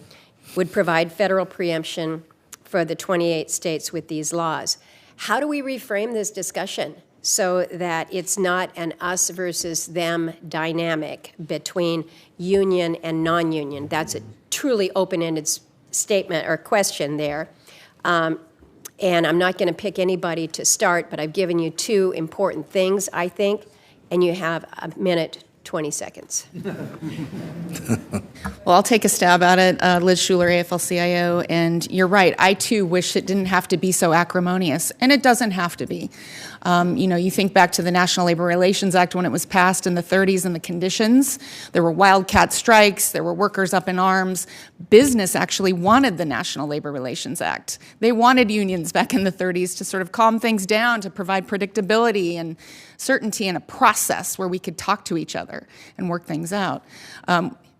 would provide federal preemption for the 28 states with these laws. How do we reframe this discussion so that it's not an us versus them dynamic between union and non-union? That's a truly open-ended statement or question there. And I'm not going to pick anybody to start, but I've given you two important things, I think, and you have a minute, 20 seconds. Well, I'll take a stab at it, Liz Schuler, AFL-CIO, and you're right. I, too, wish it didn't have to be so acrimonious, and it doesn't have to be. You think back to the National Labor Relations Act when it was passed in the 30s and the conditions. There were wildcat strikes. There were workers up in arms. Business actually wanted the National Labor Relations Act. They wanted unions back in the 30s to sort of calm things down, to provide predictability and certainty in a process where we could talk to each other and work things out.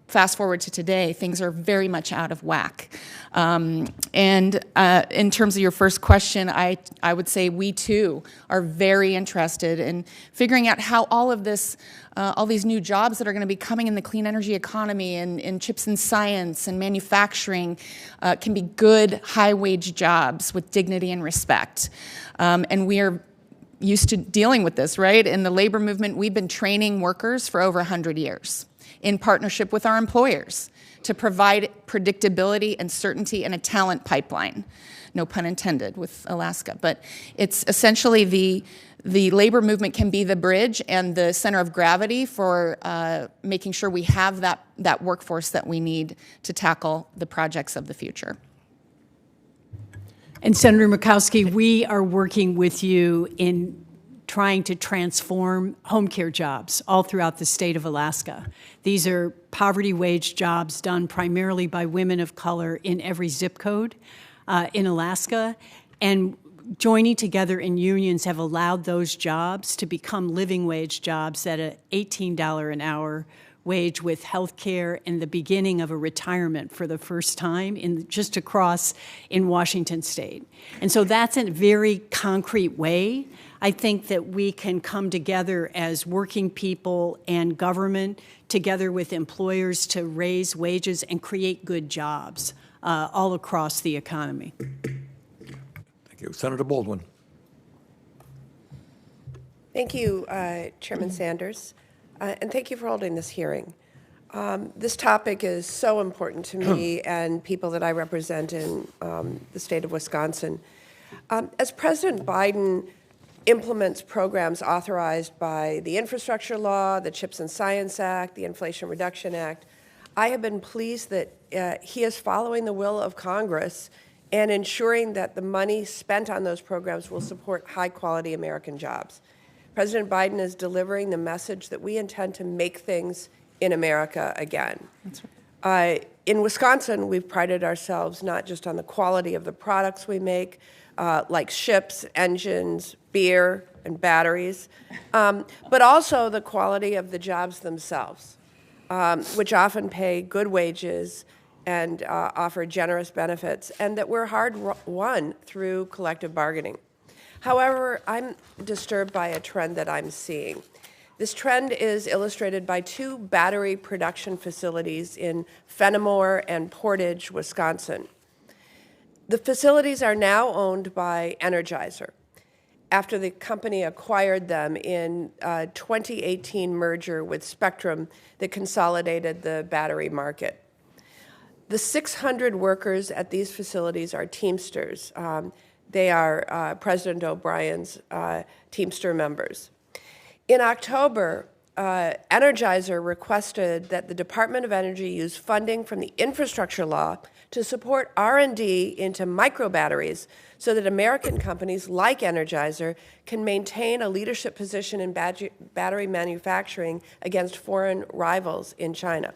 Fast forward to today, things are very much out of whack. And in terms of your first question, I would say we too are very interested in figuring out how all of this, all these new jobs that are going to be coming in the clean energy economy and in chips and science and manufacturing can be good, high-wage jobs with dignity and respect. And we are used to dealing with this, right? In the labor movement, we've been training workers for over 100 years in partnership with our employers to provide predictability and certainty and a talent pipeline. No pun intended with Alaska. But it's essentially the labor movement can be the bridge and the center of gravity for making sure we have that workforce that we need to tackle the projects of the future. And Senator Murkowski, we are working with you in trying to transform home care jobs all throughout the state of Alaska. These are poverty wage jobs done primarily by women of color in every zip code in Alaska. And joining together in unions have allowed those jobs to become living wage jobs at an $18 an hour wage with health care and the beginning of a retirement for the first time just across in Washington state. And so that's a very concrete way, I think, that we can come together as working people and government together with employers to raise wages and create good jobs all across the economy. Thank you. Senator Baldwin. Thank you, Chairman Sanders. And thank you for holding this hearing. This topic is so important to me and people that I represent in the state of Wisconsin. As President Biden implements programs authorized by the Infrastructure Law, the CHIPS and Science Act, the Inflation Reduction Act, I have been pleased that he is following the will of Congress and ensuring that the money spent on those programs will support high-quality American jobs. President Biden is delivering the message that we intend to make things in America again. That's right. In Wisconsin, we've prided ourselves not just on the quality of the products we make, like ships, engines, beer, and batteries, but also the quality of the jobs themselves, which often pay good wages and offer generous benefits, and that we're hard won through collective bargaining. However, I'm disturbed by a trend that I'm seeing. This trend is illustrated by two battery production facilities in Fenimore and Portage, Wisconsin. The facilities are now owned by Energizer after the company acquired them in a 2018 merger with Spectrum that consolidated the battery market. The 600 workers at these facilities are Teamsters. They are President O'Brien's Teamster members. In October, Energizer requested that the Department of Energy use funding from the Infrastructure Law to support R&D into microbatteries so that American companies like Energizer can maintain a leadership position in battery manufacturing against foreign rivals in China.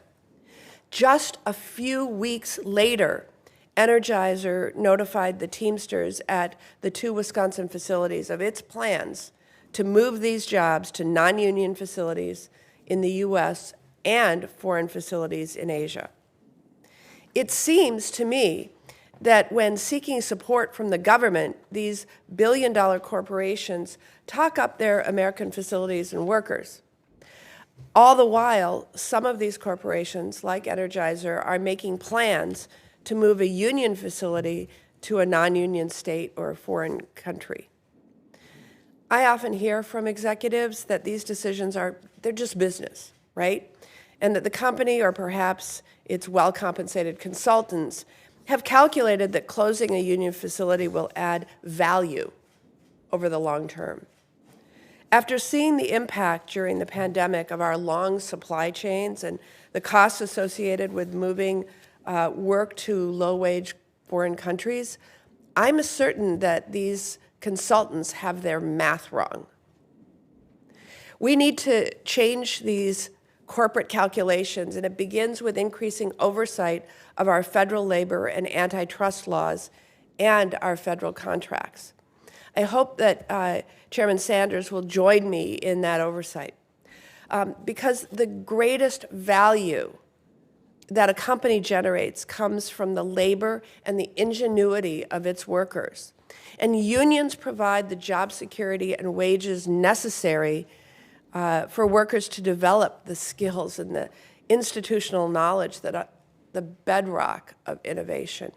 Just a few weeks later, Energizer notified the Teamsters at the 2 Wisconsin facilities of its plans to move these jobs to non-union facilities in the U.S. and foreign facilities in Asia. It seems to me that when seeking support from the government, these billion-dollar corporations talk up their American facilities and workers. All the while, some of these corporations, like Energizer, are making plans to move a union facility to a non-union state or a foreign country. I often hear from executives that these decisions they're just business, right? And that the company, or perhaps its well-compensated consultants, have calculated that closing a union facility will add value over the long term. After seeing the impact during the pandemic of our long supply chains and the costs associated with moving work to low-wage foreign countries, I'm certain that these consultants have their math wrong. We need to change these corporate calculations, and it begins with increasing oversight of our federal labor and antitrust laws and our federal contracts. I hope that Chairman Sanders will join me in that oversight, because the greatest value that a company generates comes from the labor and the ingenuity of its workers. And unions provide the job security and wages necessary for workers to develop the skills and the institutional knowledge that are the bedrock of innovation.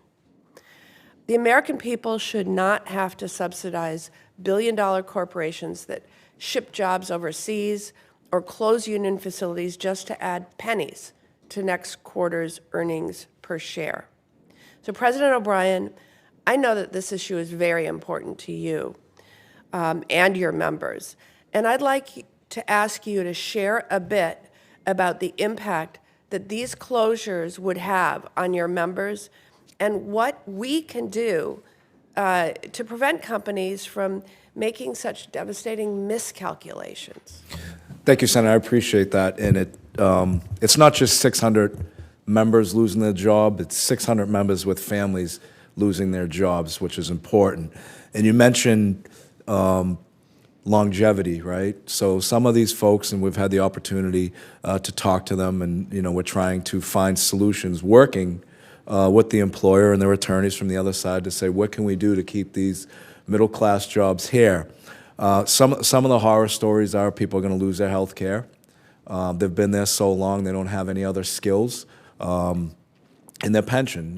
The American people should not have to subsidize billion-dollar corporations that ship jobs overseas or close union facilities just to add pennies to next quarter's earnings per share. So, President O'Brien, I know that this issue is very important to you and your members, and I'd like to ask you to share a bit about the impact that these closures would have on your members and what we can do to prevent companies from making such devastating miscalculations. Thank you, Senator. I appreciate that. And it's not just 600 members losing their job, it's 600 members with families losing their jobs, which is important. And you mentioned longevity, right? So some of these folks, and we've had the opportunity to talk to them, and we're trying to find solutions, working with the employer and their attorneys from the other side to say, what can we do to keep these middle-class jobs here? Some of the horror stories are people are going to lose their health care. They've been there so long, they don't have any other skills. And their pension,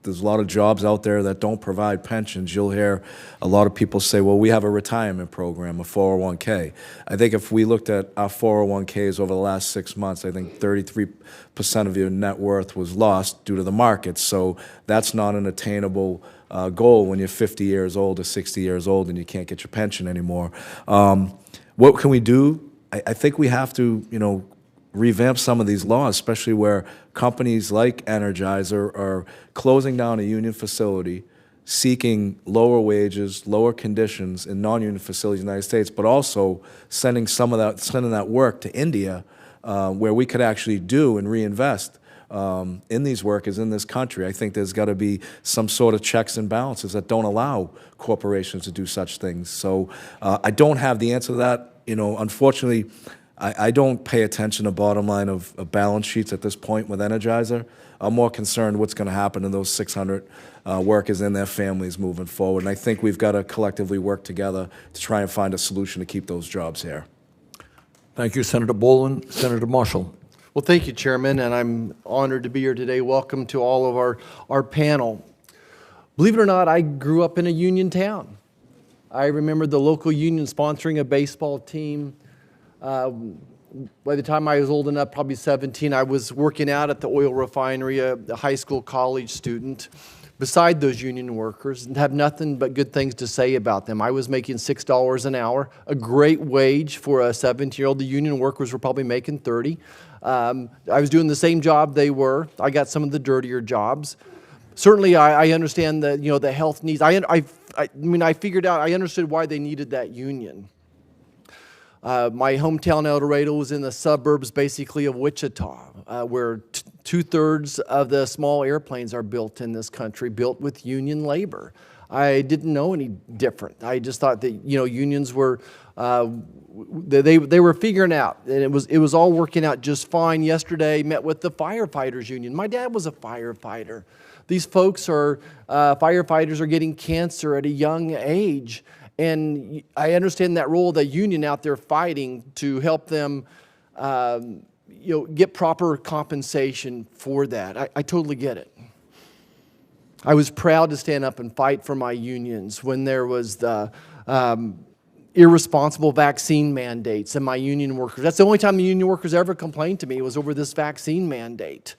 there's a lot of jobs out there that don't provide pensions. You'll hear a lot of people say, well, we have a retirement program, a 401k. I think if we looked at our 401ks over the last 6 months, I think 33% of your net worth was lost due to the market. So that's not an attainable goal when you're 50 years old or 60 years old and you can't get your pension anymore. What can we do? I think we have to, revamp some of these laws, especially where companies like Energizer are closing down a union facility, seeking lower wages, lower conditions in non-union facilities in the United States, but also sending that work to India, where we could actually do and reinvest in these workers in this country. I think there's got to be some sort of checks and balances that don't allow corporations to do such things. So I don't have the answer to that. Unfortunately, I don't pay attention to bottom line of balance sheets at this point with Energizer. I'm more concerned what's going to happen to those 600 workers and their families moving forward. And I think we've got to collectively work together to try and find a solution to keep those jobs here. Thank you, Senator Boland. Senator Marshall. Well, thank you, Chairman, and I'm honored to be here today. Welcome to all of our panel. Believe it or not, I grew up in a union town. I remember the local union sponsoring a baseball team. By the time I was old enough, probably 17, I was working out at the oil refinery, a high school, college student, beside those union workers, and have nothing but good things to say about them. I was making $6 an hour, a great wage for a 17-year-old. The union workers were probably making 30. I was doing the same job they were. I got some of the dirtier jobs. Certainly, I understand the, the health needs. I figured out, I understood why they needed that union. My hometown, El Dorado, was in the suburbs, basically, of Wichita, where two-thirds of the small airplanes are built in this country, built with union labor. I didn't know any different. I just thought that, unions were, they were figuring out, and it was all working out just fine. Yesterday, met with the firefighters union. My dad was a firefighter. These folks are, firefighters are getting cancer at a young age. And I understand that role of the union out there fighting to help them, get proper compensation for that. I totally get it. I was proud to stand up and fight for my unions when there was the irresponsible vaccine mandates and my union workers. That's the only time the union workers ever complained to me was over this vaccine mandate.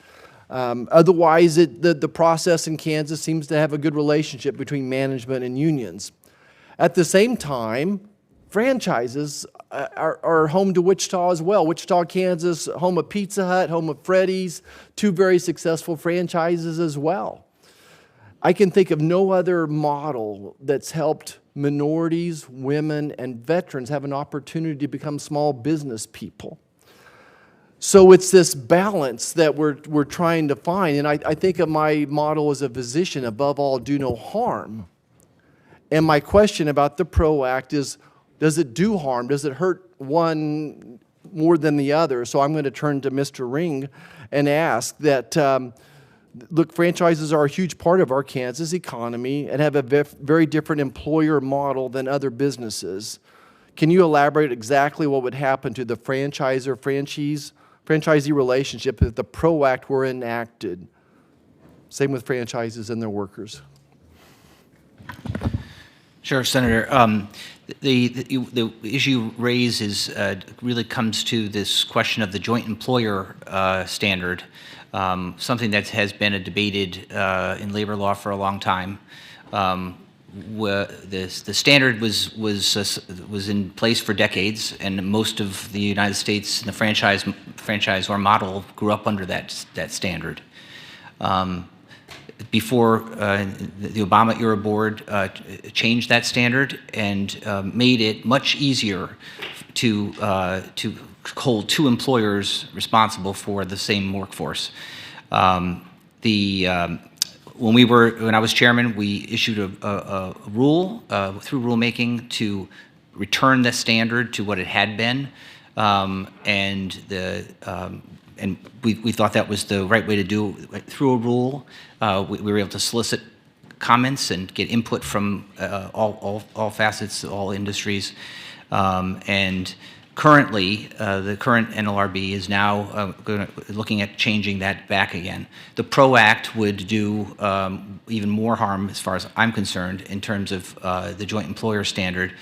Otherwise, the process in Kansas seems to have a good relationship between management and unions. At the same time, franchises are home to Wichita as well. Wichita, Kansas, home of Pizza Hut, home of Freddy's, two very successful franchises as well. I can think of no other model that's helped minorities, women, and veterans have an opportunity to become small business people. So it's this balance that we're trying to find. And I think of my model as a physician, above all, do no harm. And my question about the PRO Act is, does it do harm? Does it hurt one more than the other? So I'm going to turn to Mr. Ring and ask that, look, franchises are a huge part of our Kansas economy and have a very different employer model than other businesses. Can you elaborate exactly what would happen to the franchisee relationship if the PRO Act were enacted? Same with franchises and their workers. Sure, Senator. The issue raised is really comes to this question of the joint employer standard, something that has been debated in labor law for a long time. The standard was in place for decades, and most of the United States and the franchisor model grew up under that standard. Before the Obama era board changed that standard and made it much easier to hold two employers responsible for the same workforce. When I was chairman, we issued a rule through rulemaking to return the standard to what it had been, and we thought that was the right way to do it. Through a rule, we were able to solicit comments and get input from all facets, all industries. And currently, the current NLRB is now looking at changing that back again. The PRO Act would do even more harm, as far as I'm concerned, in terms of the joint employer standard.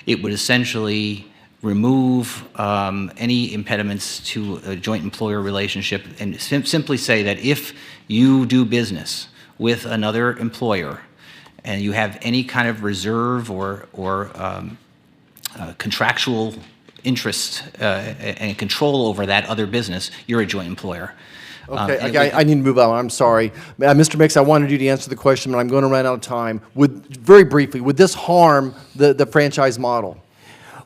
It would essentially remove any impediments to a joint employer relationship and simply say that if you do business with another employer and you have any kind of reserve or contractual interest and control over that other business, you're a joint employer. Okay, I need to move on. I'm sorry. Mr. Mix, I wanted you to answer the question, but I'm going to run out of time. Very briefly, would this harm the franchise model?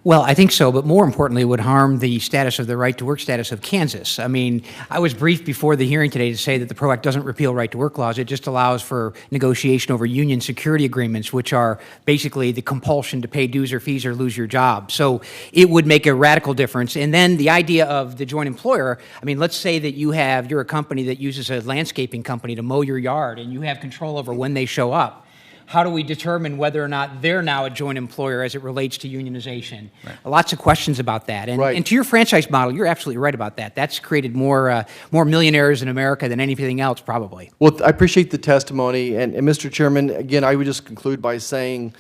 Well, I think so, but more importantly, it would harm the status of the right-to-work status of Kansas. I mean, I was briefed before the hearing today to say that the PRO Act doesn't repeal right-to-work laws. It just allows for negotiation over union security agreements, which are basically the compulsion to pay dues or fees or lose your job. So it would make a radical difference. And then the idea of the joint employer, I mean, let's say that you're a company that uses a landscaping company to mow your yard, and you have control over when they show up. How do we determine whether or not they're now a joint employer as it relates to unionization? Right. Lots of questions about that. And, right. And to your franchise model, you're absolutely right about that. That's created more millionaires in America than anything else, probably. Well, I appreciate the testimony. And Mr. Chairman, again, I would just conclude by saying,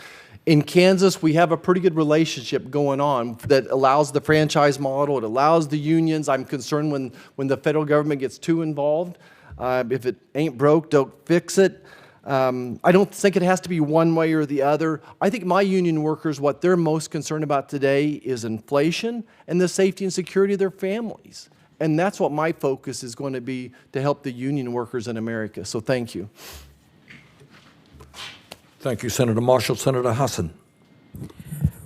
in Kansas, we have a pretty good relationship going on that allows the franchise model. It allows the unions. I'm concerned when the federal government gets too involved. If it ain't broke, don't fix it. I don't think it has to be one way or the other. I think my union workers, what they're most concerned about today is inflation and the safety and security of their families. And that's what my focus is going to be, to help the union workers in America. So thank you. Thank you, Senator Marshall. Senator Hassan.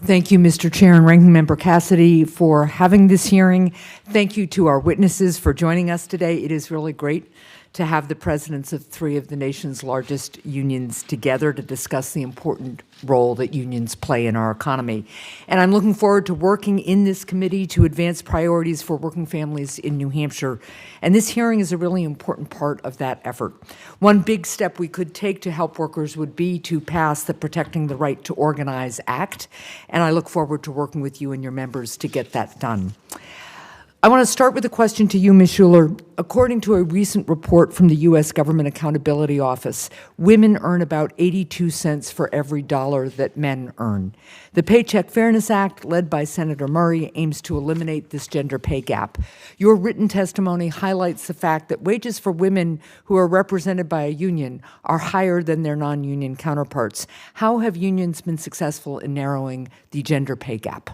Thank you, Mr. Chair and Ranking Member Cassidy, for having this hearing. Thank you to our witnesses for joining us today. It is really great to have the presidents of three of the nation's largest unions together to discuss the important role that unions play in our economy. And I'm looking forward to working in this committee to advance priorities for working families in New Hampshire. And this hearing is a really important part of that effort. One big step we could take to help workers would be to pass the Protecting the Right to Organize Act. And I look forward to working with you and your members to get that done. I want to start with a question to you, Ms. Schuler. According to a recent report from the U.S. Government Accountability Office, women earn about 82 cents for every dollar that men earn. The Paycheck Fairness Act, led by Senator Murray, aims to eliminate this gender pay gap. Your written testimony highlights the fact that wages for women who are represented by a union are higher than their non-union counterparts. How have unions been successful in narrowing the gender pay gap?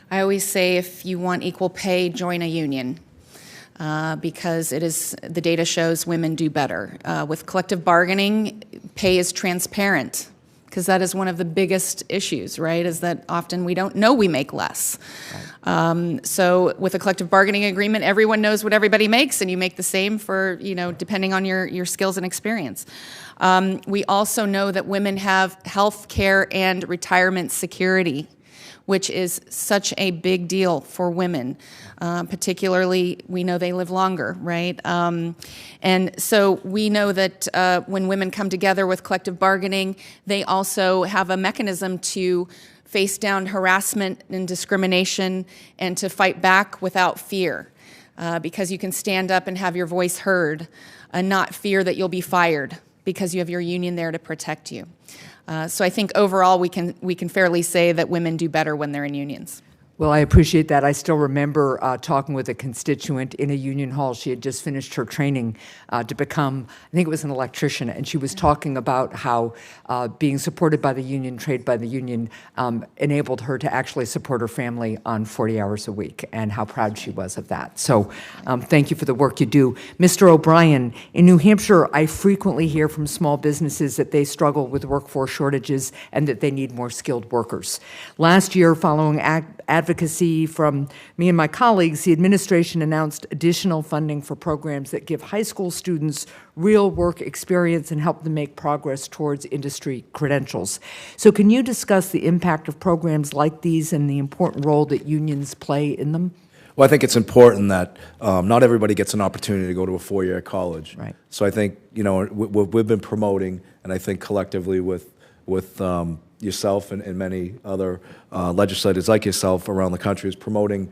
I always say if you want equal pay, join a union. Because the data shows women do better. With collective bargaining, pay is transparent, because that is one of the biggest issues, right, is that often we don't know we make less. Right. So with a collective bargaining agreement, everyone knows what everybody makes, and you make the same for, depending on your skills and experience. We also know that women have health care and retirement security, which is such a big deal for women. Particularly, we know they live longer, right? And so we know that when women come together with collective bargaining, they also have a mechanism to face down harassment and discrimination and to fight back without fear. Because you can stand up and have your voice heard and not fear that you'll be fired because you have your union there to protect you. So I think overall we can fairly say that women do better when they're in unions. Well, I appreciate that. I still remember talking with a constituent in a union hall. She had just finished her training to become, I think it was an electrician, and she was talking about how being supported by the union, trained by the union, enabled her to actually support her family on 40 hours a week, and how proud she was of that. So thank you for the work you do. Mr. O'Brien, in New Hampshire, I frequently hear from small businesses that they struggle with workforce shortages and that they need more skilled workers. Last year, following advocacy from me and my colleagues, the administration announced additional funding for programs that give high school students real work experience and help them make progress towards industry credentials. So can you discuss the impact of programs like these and the important role that unions play in them? Well, I think it's important that not everybody gets an opportunity to go to a four-year college. Right. So I think, we've been promoting, and I think collectively with yourself and many other legislators like yourself around the country is promoting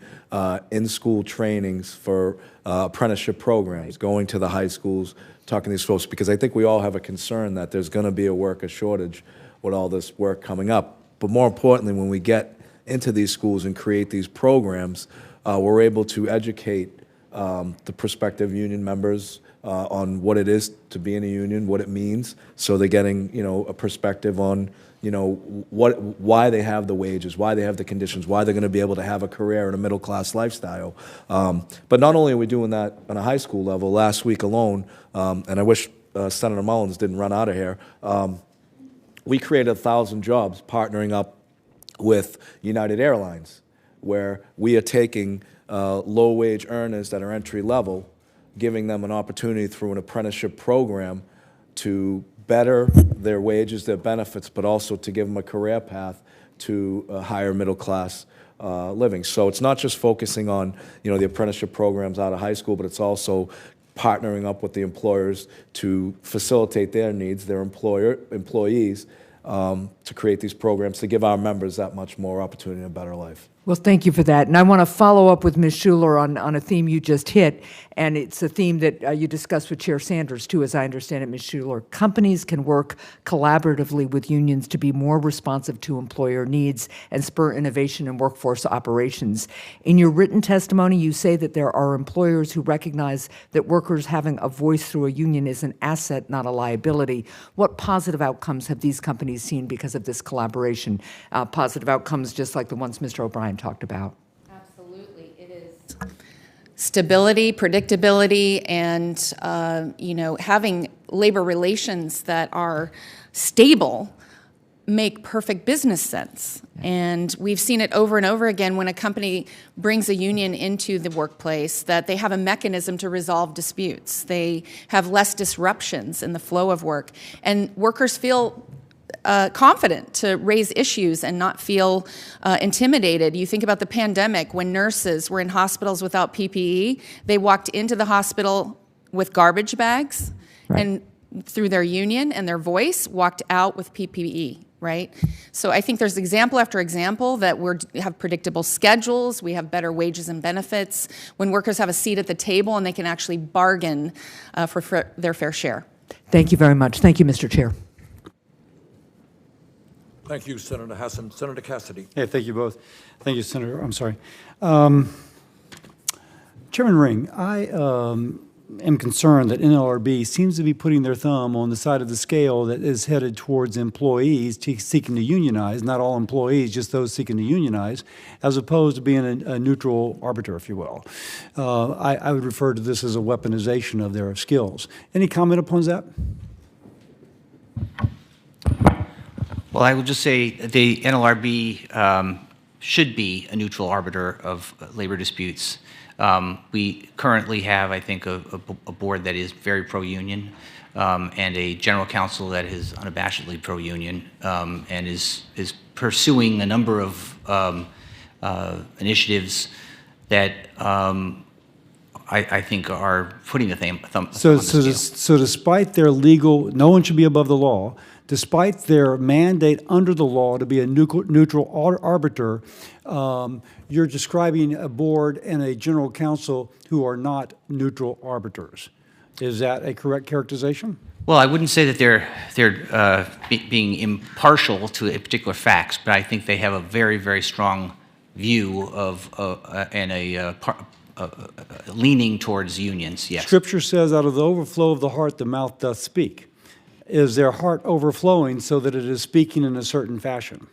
in-school trainings for apprenticeship programs, going to the high schools, talking to these folks, because I think we all have a concern that there's going to be a worker shortage with all this work coming up. But more importantly, when we get into these schools and create these programs, we're able to educate the prospective union members on what it is to be in a union, what it means, so they're getting, a perspective on, why they have the wages, why they have the conditions, why they're going to be able to have a career in a middle-class lifestyle. But not only are we doing that on a high school level, last week alone, and I wish Senator Mullins didn't run out of here, we created 1,000 jobs partnering up with United Airlines, where we are taking low-wage earners that are entry-level, giving them an opportunity through an apprenticeship program to better their wages, their benefits, but also to give them a career path to a higher middle-class living. So it's not just focusing on, the apprenticeship programs out of high school, but it's also partnering up with the employers to facilitate their needs, their employees, to create these programs to give our members that much more opportunity and a better life. Well, thank you for that. And I want to follow up with Ms. Schuler on a theme you just hit, and it's a theme that you discussed with Chair Sanders, too, as I understand it, Ms. Schuler. Companies can work collaboratively with unions to be more responsive to employer needs and spur innovation in workforce operations. In your written testimony, you say that there are employers who recognize that workers having a voice through a union is an asset, not a liability. What positive outcomes have these companies seen because of this collaboration? Positive outcomes just like the ones Mr. O'Brien talked about. Absolutely. It is stability, predictability, and having labor relations that are stable make perfect business sense. And we've seen it over and over again when a company brings a union into the workplace, that they have a mechanism to resolve disputes. They have less disruptions in the flow of work. And workers feel confident to raise issues and not feel intimidated. You think about the pandemic when nurses were in hospitals without PPE. They walked into the hospital with garbage bags and through their union and their voice walked out with PPE, right? So I think there's example after example that we have predictable schedules, we have better wages and benefits, when workers have a seat at the table and they can actually bargain for their fair share. Thank you very much. Thank you, Mr. Chair. Thank you, Senator Hassan. Senator Cassidy. Yeah, thank you both. Thank you, Senator. I'm sorry. Chairman Ring, I am concerned that NLRB seems to be putting their thumb on the side of the scale that is headed towards employees seeking to unionize, not all employees, just those seeking to unionize, as opposed to being a neutral arbiter, if you will. I would refer to this as a weaponization of their skills. Any comment upon that? Well, I will just say the NLRB should be a neutral arbiter of labor disputes. We currently have, I think, a board that is very pro-union and a general counsel that is unabashedly pro-union and is pursuing a number of initiatives that I think are putting the thumb on the scale. So despite their legal, no one should be above the law, despite their mandate under the law to be a neutral arbiter, you're describing a board and a general counsel who are not neutral arbiters. Is that a correct characterization? Well, I wouldn't say that they're being impartial to particular facts, but I think they have a very, very strong view of and a leaning towards unions. Yes. Scripture says, "Out of the overflow of the heart, the mouth doth speak." Is their heart overflowing so that it is speaking in a certain fashion?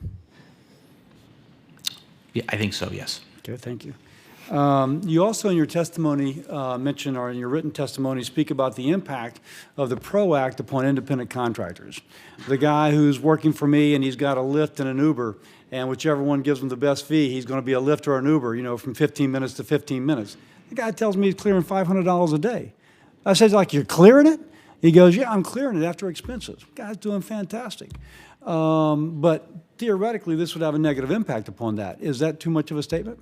Yeah, I think so, yes. Okay, thank you. You also in your testimony mention, or in your written testimony, speak about the impact of the PRO Act upon independent contractors. The guy who's working for me and he's got a Lyft and an Uber, and whichever one gives him the best fee, he's going to be a Lyft or an Uber, you know, from 15 minutes to 15 minutes. The guy tells me he's clearing $500 a day. I said, like, you're clearing it? He goes, yeah, I'm clearing it after expenses. Guy's doing fantastic. But theoretically, this would have a negative impact upon that. Is that too much of a statement?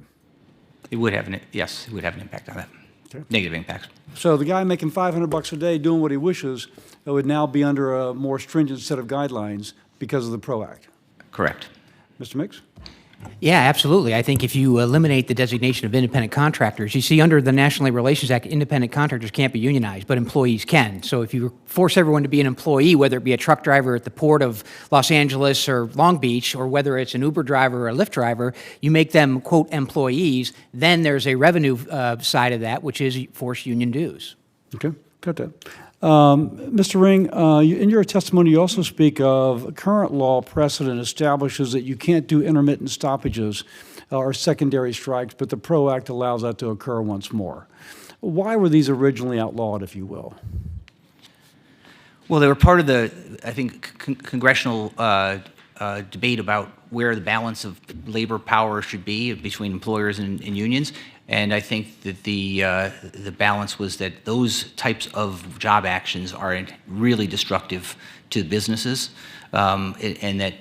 It would have yes, it would have an impact on that. Okay. Negative impact. So the guy making $500 a day doing what he wishes would now be under a more stringent set of guidelines because of the PRO Act. Correct. Mr. Mix? Yeah, absolutely. I think if you eliminate the designation of independent contractors, you see under the National Labor Relations Act, independent contractors can't be unionized, but employees can. So if you force everyone to be an employee, whether it be a truck driver at the port of Los Angeles or Long Beach, or whether it's an Uber driver or a Lyft driver, you make them, quote, employees, then there's a revenue side of that, which is forced union dues. Okay, got that. Mr. Ring, in your testimony, you also speak of current law precedent establishes that you can't do intermittent stoppages or secondary strikes, but the PRO Act allows that to occur once more. Why were these originally outlawed, if you will? Well, they were part of the, I think, congressional debate about where the balance of labor power should be between employers and unions. And I think that the balance was that those types of job actions are really destructive to businesses, and that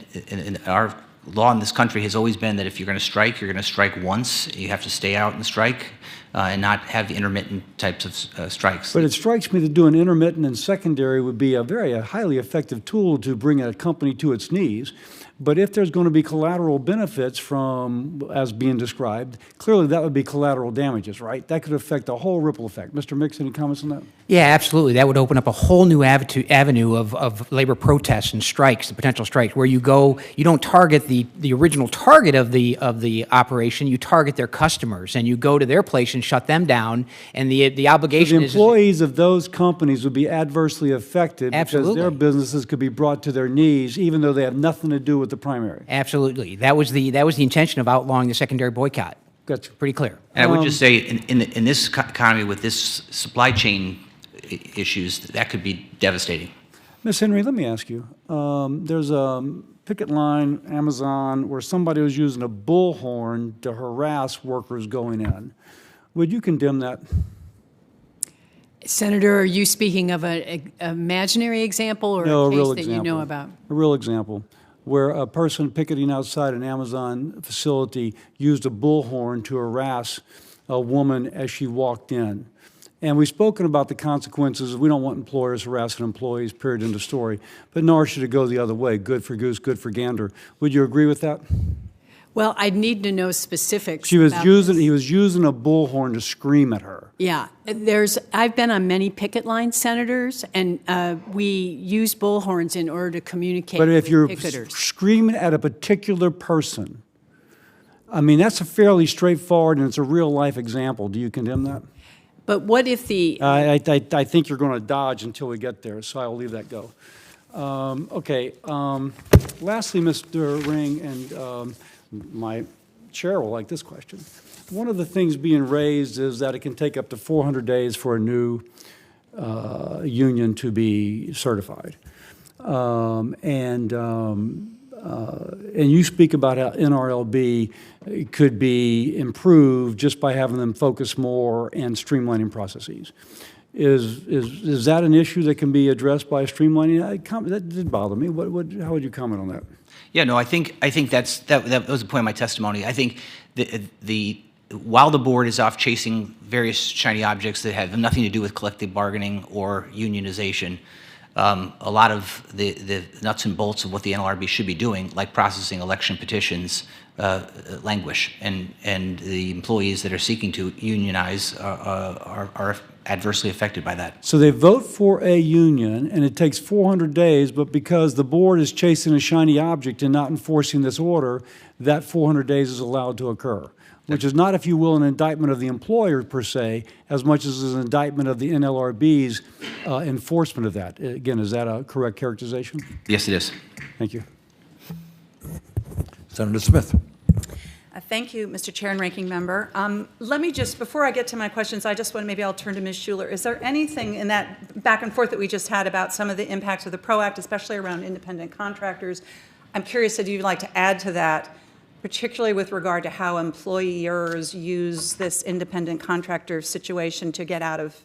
our law in this country has always been that if you're going to strike once. You have to stay out and strike, and not have the intermittent types of strikes. But it strikes me that doing intermittent and secondary would be a highly effective tool to bring a company to its knees. But if there's going to be collateral benefits from, as being described, clearly that would be collateral damages, right? That could affect a whole ripple effect. Mr. Mix, any comments on that? Yeah, absolutely. That would open up a whole new avenue of labor protests and strikes, the potential strikes, where you don't target the original target of the operation, you target their customers, and you go to their place and shut them down, and the obligation is... The employees of those companies would be adversely affected. Absolutely. Because their businesses could be brought to their knees, even though they have nothing to do with the primary. Absolutely. That was the intention of outlawing the secondary boycott. Gotcha. Pretty clear. And I would just say, in this economy with this supply chain issues, that could be devastating. Ms. Henry, let me ask you. There's a picket line, Amazon, where somebody was using a bullhorn to harass workers going in. Would you condemn that? Senator, are you speaking of an imaginary example or No, a a real case that you know about? A real example, where a person picketing outside an Amazon facility used a bullhorn to harass a woman as she walked in. And we've spoken about the consequences. We don't want employers harassing employees, period, end of story. But nor should it go the other way. Good for goose, good for gander. Would you agree with that? Well, I'd need to know specifics. He was about using a bullhorn to scream at her. Yeah, I've been on many picket lines, senators, and we use bullhorns in order to communicate But with if you're picketers. screaming at a particular person, I mean, that's a fairly straightforward and it's a real life example. Do you condemn that? But what if the I think you're going to dodge until we get there, so I'll leave that go. Okay. Lastly, Mr. Ring, and my chair will like this question. One of the things being raised is that it can take up to 400 days for a new union to be certified. And you speak about how NRLB could be improved just by having them focus more and streamlining processes. Is that an issue that can be addressed by streamlining? That did bother me. How would you comment on that? Yeah, no, I think that was the point of my testimony. I think while the board is off chasing various shiny objects that have nothing to do with collective bargaining or unionization, a lot of the nuts and bolts of what the NLRB should be doing, like processing election petitions, languish, and the employees that are seeking to unionize are adversely affected by that. So they vote for a union, and it takes 400 days, but because the board is chasing a shiny object and not enforcing this order, that 400 days is allowed to occur, which is not, if you will, an indictment of the employer per se, as much as an indictment of the NLRB's enforcement of that. Again, is that a correct characterization? Yes, it is. Thank you. Senator Smith. Thank you, Mr. Chair and Ranking Member. Let me just, before I get to my questions, I just want to, maybe I'll turn to Ms. Schuler. Is there anything in that back and forth that we just had about some of the impacts of the PRO Act, especially around independent contractors? I'm curious if you'd like to add to that, particularly with regard to how employers use this independent contractor situation to get out of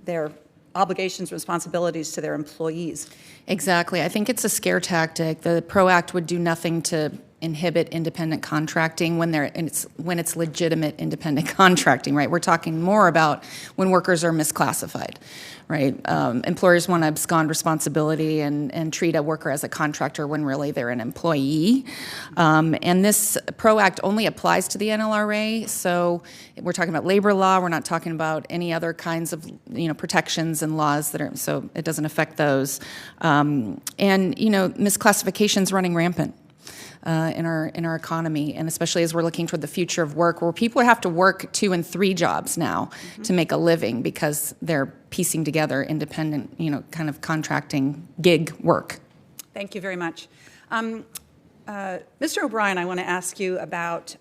their obligations, responsibilities to their employees. Exactly. I think it's a scare tactic. The PRO Act would do nothing to inhibit independent contracting when it's legitimate independent contracting, right? We're talking more about when workers are misclassified, right? Employers want to abscond responsibility and treat a worker as a contractor when really they're an employee. And this PRO Act only applies to the NLRA, so we're talking about labor law. We're not talking about any other kinds of protections and laws that are, so it doesn't affect those. And misclassification's running rampant. In our economy, and especially as we're looking toward the future of work, where people have to work 2 and 3 jobs now to make a living because they're piecing together independent, kind of contracting gig work. Thank you very much. Mr. O'Brien, I want to ask you about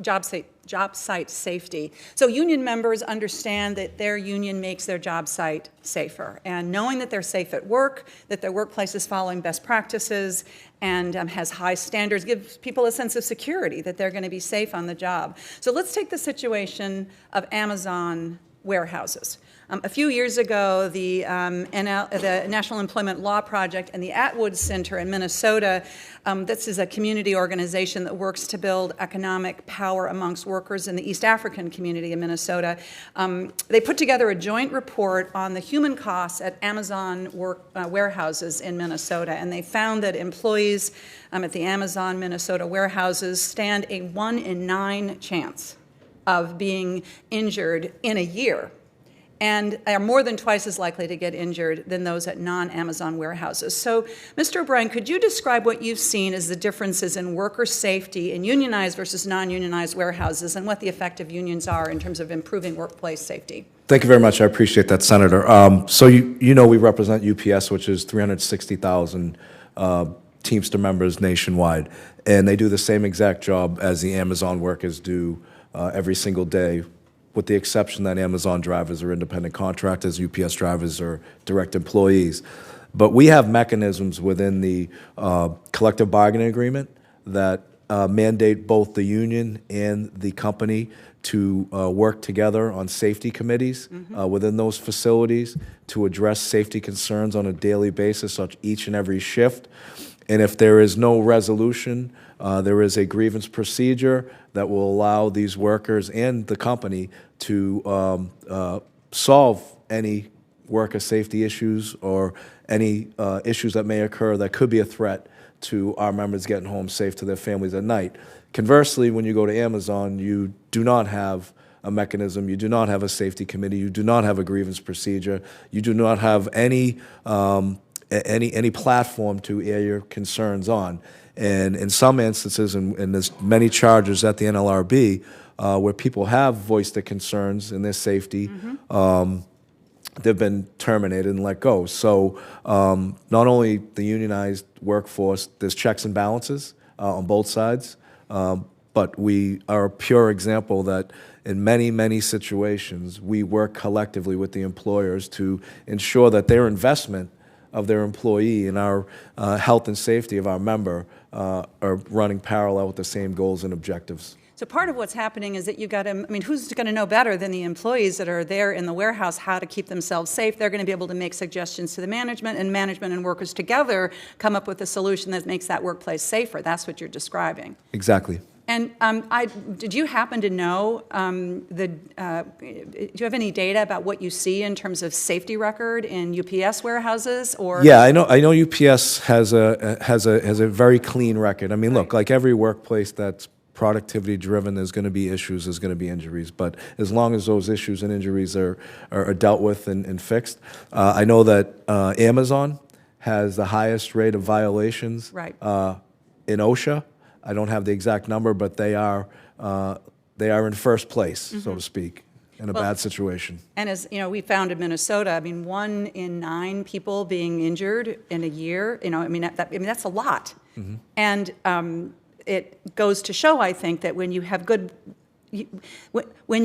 job site safety. So union members understand that their union makes their job site safer, and knowing that they're safe at work, that their workplace is following best practices and has high standards, gives people a sense of security that they're going to be safe on the job. So let's take the situation of Amazon warehouses. A few years ago, the National Employment Law Project and the Atwood Center in Minnesota, this is a community organization that works to build economic power amongst workers in the East African community in Minnesota. They put together a joint report on the human costs at Amazon warehouses in Minnesota, and they found that employees at the Amazon Minnesota warehouses stand a 1 in 9 chance of being injured in a year, and are more than twice as likely to get injured than those at non-Amazon warehouses. So, Mr. O'Brien, could you describe what you've seen as the differences in worker safety in unionized versus non-unionized warehouses, and what the effect of unions are in terms of improving workplace safety? Thank you very much. I appreciate that, Senator. So we represent UPS, which is 360,000 Teamster members nationwide, and they do the same exact job as the Amazon workers do every single day, with the exception that Amazon drivers are independent contractors, UPS drivers are direct employees. But we have mechanisms within the collective bargaining agreement that mandate both the union and the company to work together on safety committees within those facilities to address safety concerns on a daily basis on each and every shift. And if there is no resolution, there is a grievance procedure that will allow these workers and the company to solve any worker safety issues or any issues that may occur that could be a threat to our members getting home safe to their families at night. Conversely, when you go to Amazon, you do not have a mechanism, you do not have a safety committee, you do not have a grievance procedure, you do not have any platform to air your concerns on. And in some instances, and there's many charges at the NLRB, where people have voiced their concerns in their safety, they've been terminated and let go. So not only the unionized workforce, there's checks and balances on both sides, but we are a pure example that in many, many situations, we work collectively with the employers to ensure that their investment of their employee and our health and safety of our member are running parallel with the same goals and objectives. So part of what's happening is that you've got to, I mean, who's going to know better than the employees that are there in the warehouse how to keep themselves safe? They're going to be able to make suggestions to the management and workers together come up with a solution that makes that workplace safer. That's what you're describing. Exactly. And did you happen to know, do you have any data about what you see in terms of safety record in UPS warehouses? Or yeah, I know UPS has a very clean record. I mean, look, like every workplace that's productivity driven, there's going to be issues, there's going to be injuries. But as long as those issues and injuries are dealt with and fixed, I know that Amazon has the highest rate of violations in OSHA. I don't have the exact number, but they are in first place, so to speak, in a bad situation. And as you know, we found in Minnesota, I mean, 1 in 9 people being injured in a year. You know, I mean that's a lot. And it goes to show, I think, that when you have when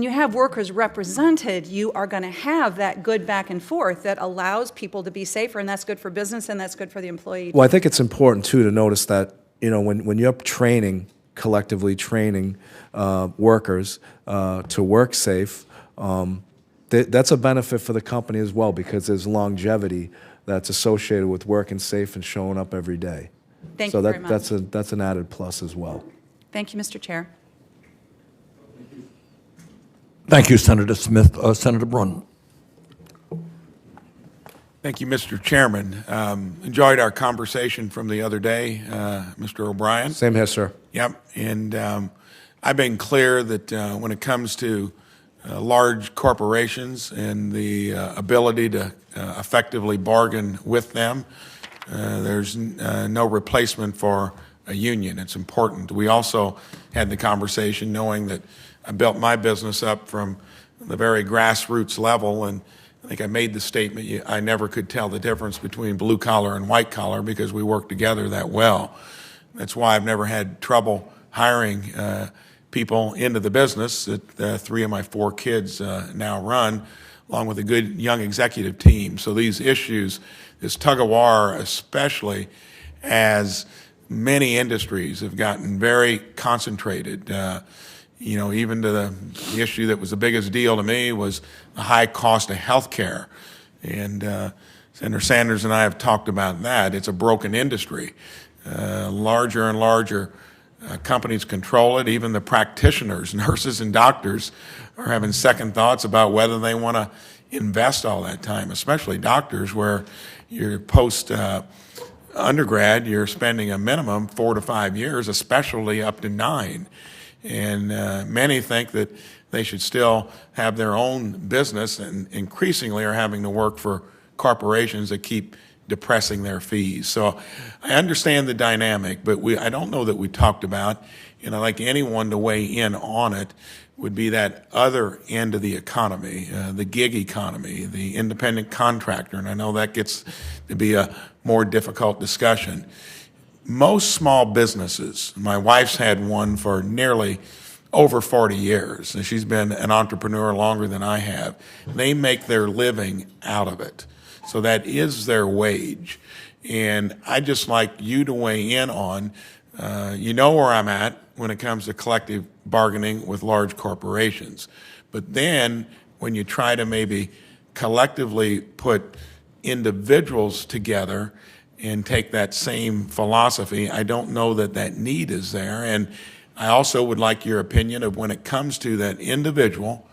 you have workers represented, you are going to have that good back and forth that allows people to be safer, and that's good for business and that's good for the employee. Well, I think it's important too to notice that, you know, when you're collectively training workers to work safe, that's a benefit for the company as well, because there's longevity that's associated with working safe and showing up every day. Thank you very much. So that's an added plus as well. Thank you, Mr. Chair. Thank you, Senator Smith. Senator Brunn. Thank you, Mr. Chairman. Enjoyed our conversation from the other day, Mr. O'Brien. Same here, sir. Yep. And I've been clear that when it comes to large corporations and the ability to effectively bargain with them, there's no replacement for a union. It's important. We also had the conversation knowing that I built my business up from the very grassroots level, and I think I made the statement, I never could tell the difference between blue collar and white collar because we work together that well. That's why I've never had trouble hiring people into the business that 3 of my 4 kids now run, along with a good young executive team. So these issues, this tug-of-war, especially as many industries have gotten very concentrated, you know, even to the issue that was the biggest deal to me was the high cost of health care. And Senator Sanders and I have talked about that. It's a broken industry. Larger and larger companies control it. Even the practitioners, nurses and doctors, are having second thoughts about whether they want to invest all that time, especially doctors, where you're post-undergrad, you're spending a minimum 4 to 5 years, a specialty up to 9. And many think that they should still have their own business and increasingly are having to work for corporations that keep depressing their fees. So I understand the dynamic, but I don't know that we talked about, and I'd like anyone to weigh in on it, would be that other end of the economy, the gig economy, the independent contractor, and I know that gets to be a more difficult discussion. Most small businesses, my wife's had one for nearly over 40 years, and she's been an entrepreneur longer than I have. They make their living out of it. So that is their wage. And I'd just like you to weigh in on, you know where I'm at when it comes to collective bargaining with large corporations. But then when you try to maybe collectively put individuals together and take that same philosophy, I don't know that that need is there. And I also would like your opinion of when it comes to that individual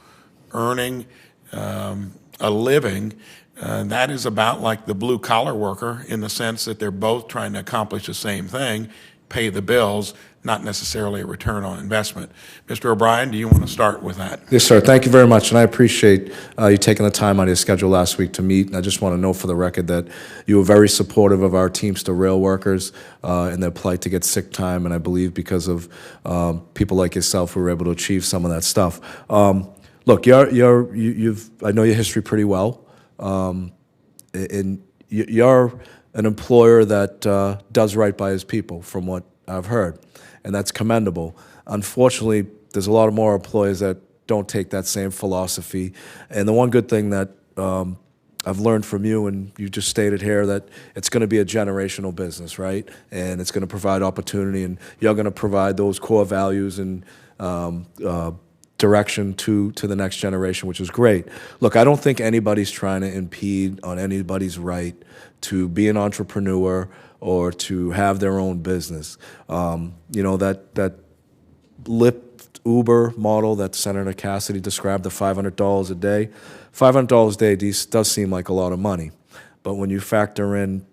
earning a living, that is about like the blue collar worker in the sense that they're both trying to accomplish the same thing, pay the bills, not necessarily a return on investment. Mr. O'Brien, do you want to start with that? Yes, sir. Thank you very much, and I appreciate you taking the time out of your schedule last week to meet. And I just want to know for the record that you were very supportive of our Teamster rail workers and their plight to get sick time, and I believe because of people like yourself who were able to achieve some of that stuff. Look, I know your history pretty well, and you're an employer that does right by his people, from what I've heard, and that's commendable. Unfortunately, there's a lot of more employers that don't take that same philosophy, and the one good thing that I've learned from you, and you just stated here, that it's going to be a generational business, right? And it's going to provide opportunity, and you're going to provide those core values and direction to the next generation, which is great. Look, I don't think anybody's trying to impede on anybody's right to be an entrepreneur or to have their own business. You know, that Lyft Uber model that Senator Cassidy described, the $500 a day, $500 a day does seem like a lot of money. But when you factor in,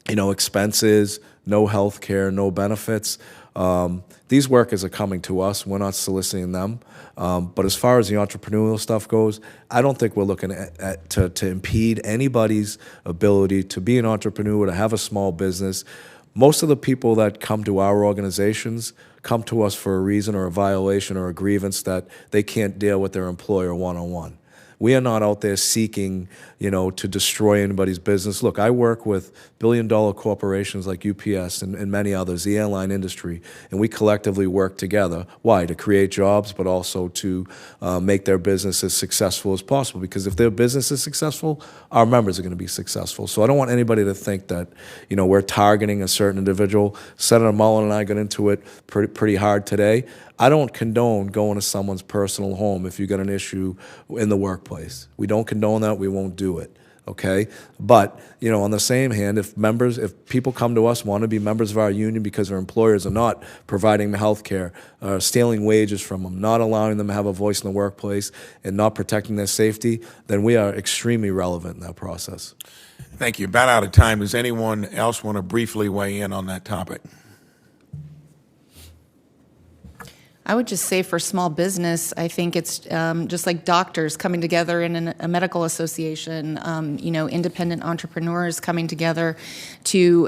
you know, expenses, no health care, no benefits, these workers are coming to us. We're not soliciting them. But as far as the entrepreneurial stuff goes, I don't think we're looking to impede anybody's ability to be an entrepreneur, to have a small business. Most of the people that come to our organizations come to us for a reason or a violation or a grievance that they can't deal with their employer one-on-one. We are not out there seeking, you know, to destroy anybody's business. Look, I work with billion-dollar corporations like UPS and many others, the airline industry, and we collectively work together. Why? To create jobs, but also to make their business as successful as possible. Because if their business is successful, our members are going to be successful. So I don't want anybody to think that, you know, we're targeting a certain individual. Senator Mullen and I got into it pretty hard today. I don't condone going to someone's personal home if you got an issue in the workplace. We don't condone that. We won't do it, okay? But, you know, on the same hand, if people come to us, want to be members of our union because their employers are not providing them health care, stealing wages from them, not allowing them to have a voice in the workplace, and not protecting their safety, then we are extremely relevant in that process. Thank you. About out of time. Does anyone else want to briefly weigh in on that topic? I would just say for small business, I think it's just like doctors coming together in a medical association, you know, independent entrepreneurs coming together to,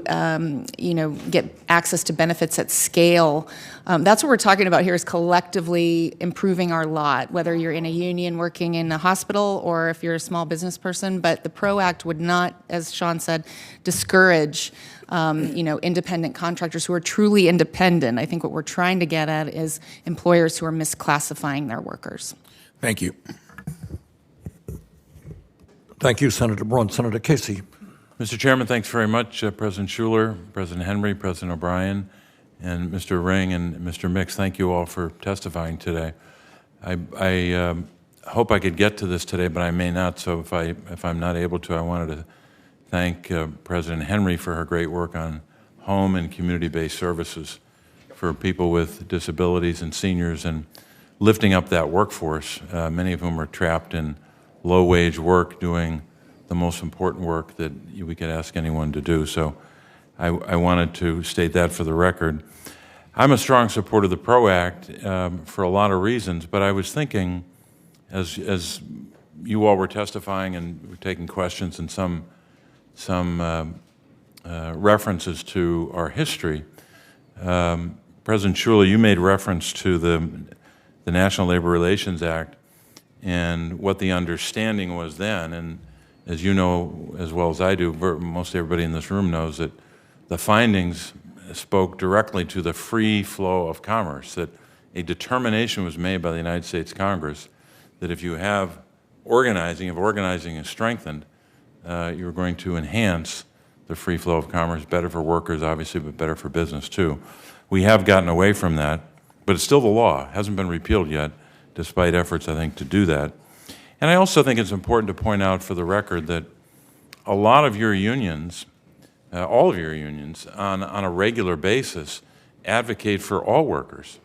you know, get access to benefits at scale. That's what we're talking about here, is collectively improving our lot, whether you're in a union working in a hospital or if you're a small business person. But the PRO Act would not, as Sean said, discourage you know, independent contractors who are truly independent. I think what we're trying to get at is employers who are misclassifying their workers. Thank you. Thank you, Senator Braun. Senator Casey. Mr. Chairman, thanks very much. President Schuler, President Henry, President O'Brien, and Mr. Ring and Mr. Mix, thank you all for testifying today. I hope I could get to this today, but I may not, so if I'm not able to, I wanted to thank President Henry for her great work on home and community-based services for people with disabilities and seniors, and lifting up that workforce, many of whom are trapped in low-wage work doing the most important work that we could ask anyone to do. So I wanted to state that for the record. I'm a strong supporter of the PRO Act for a lot of reasons, but I was thinking, as you all were testifying and were taking questions and some references to our history. President Schuler, you made reference to the National Labor Relations Act and what the understanding was then. And as you know as well as I do, most everybody in this room knows that the findings spoke directly to the free flow of commerce, that a determination was made by the United States Congress that if you have organizing, if organizing is strengthened, you're going to enhance the free flow of commerce, better for workers, obviously, but better for business, too. We have gotten away from that, but it's still the law. It hasn't been repealed yet, despite efforts, I think, to do that. And I also think it's important to point out for the record that a lot of your unions, all of your unions, on a regular basis, advocate for all workers.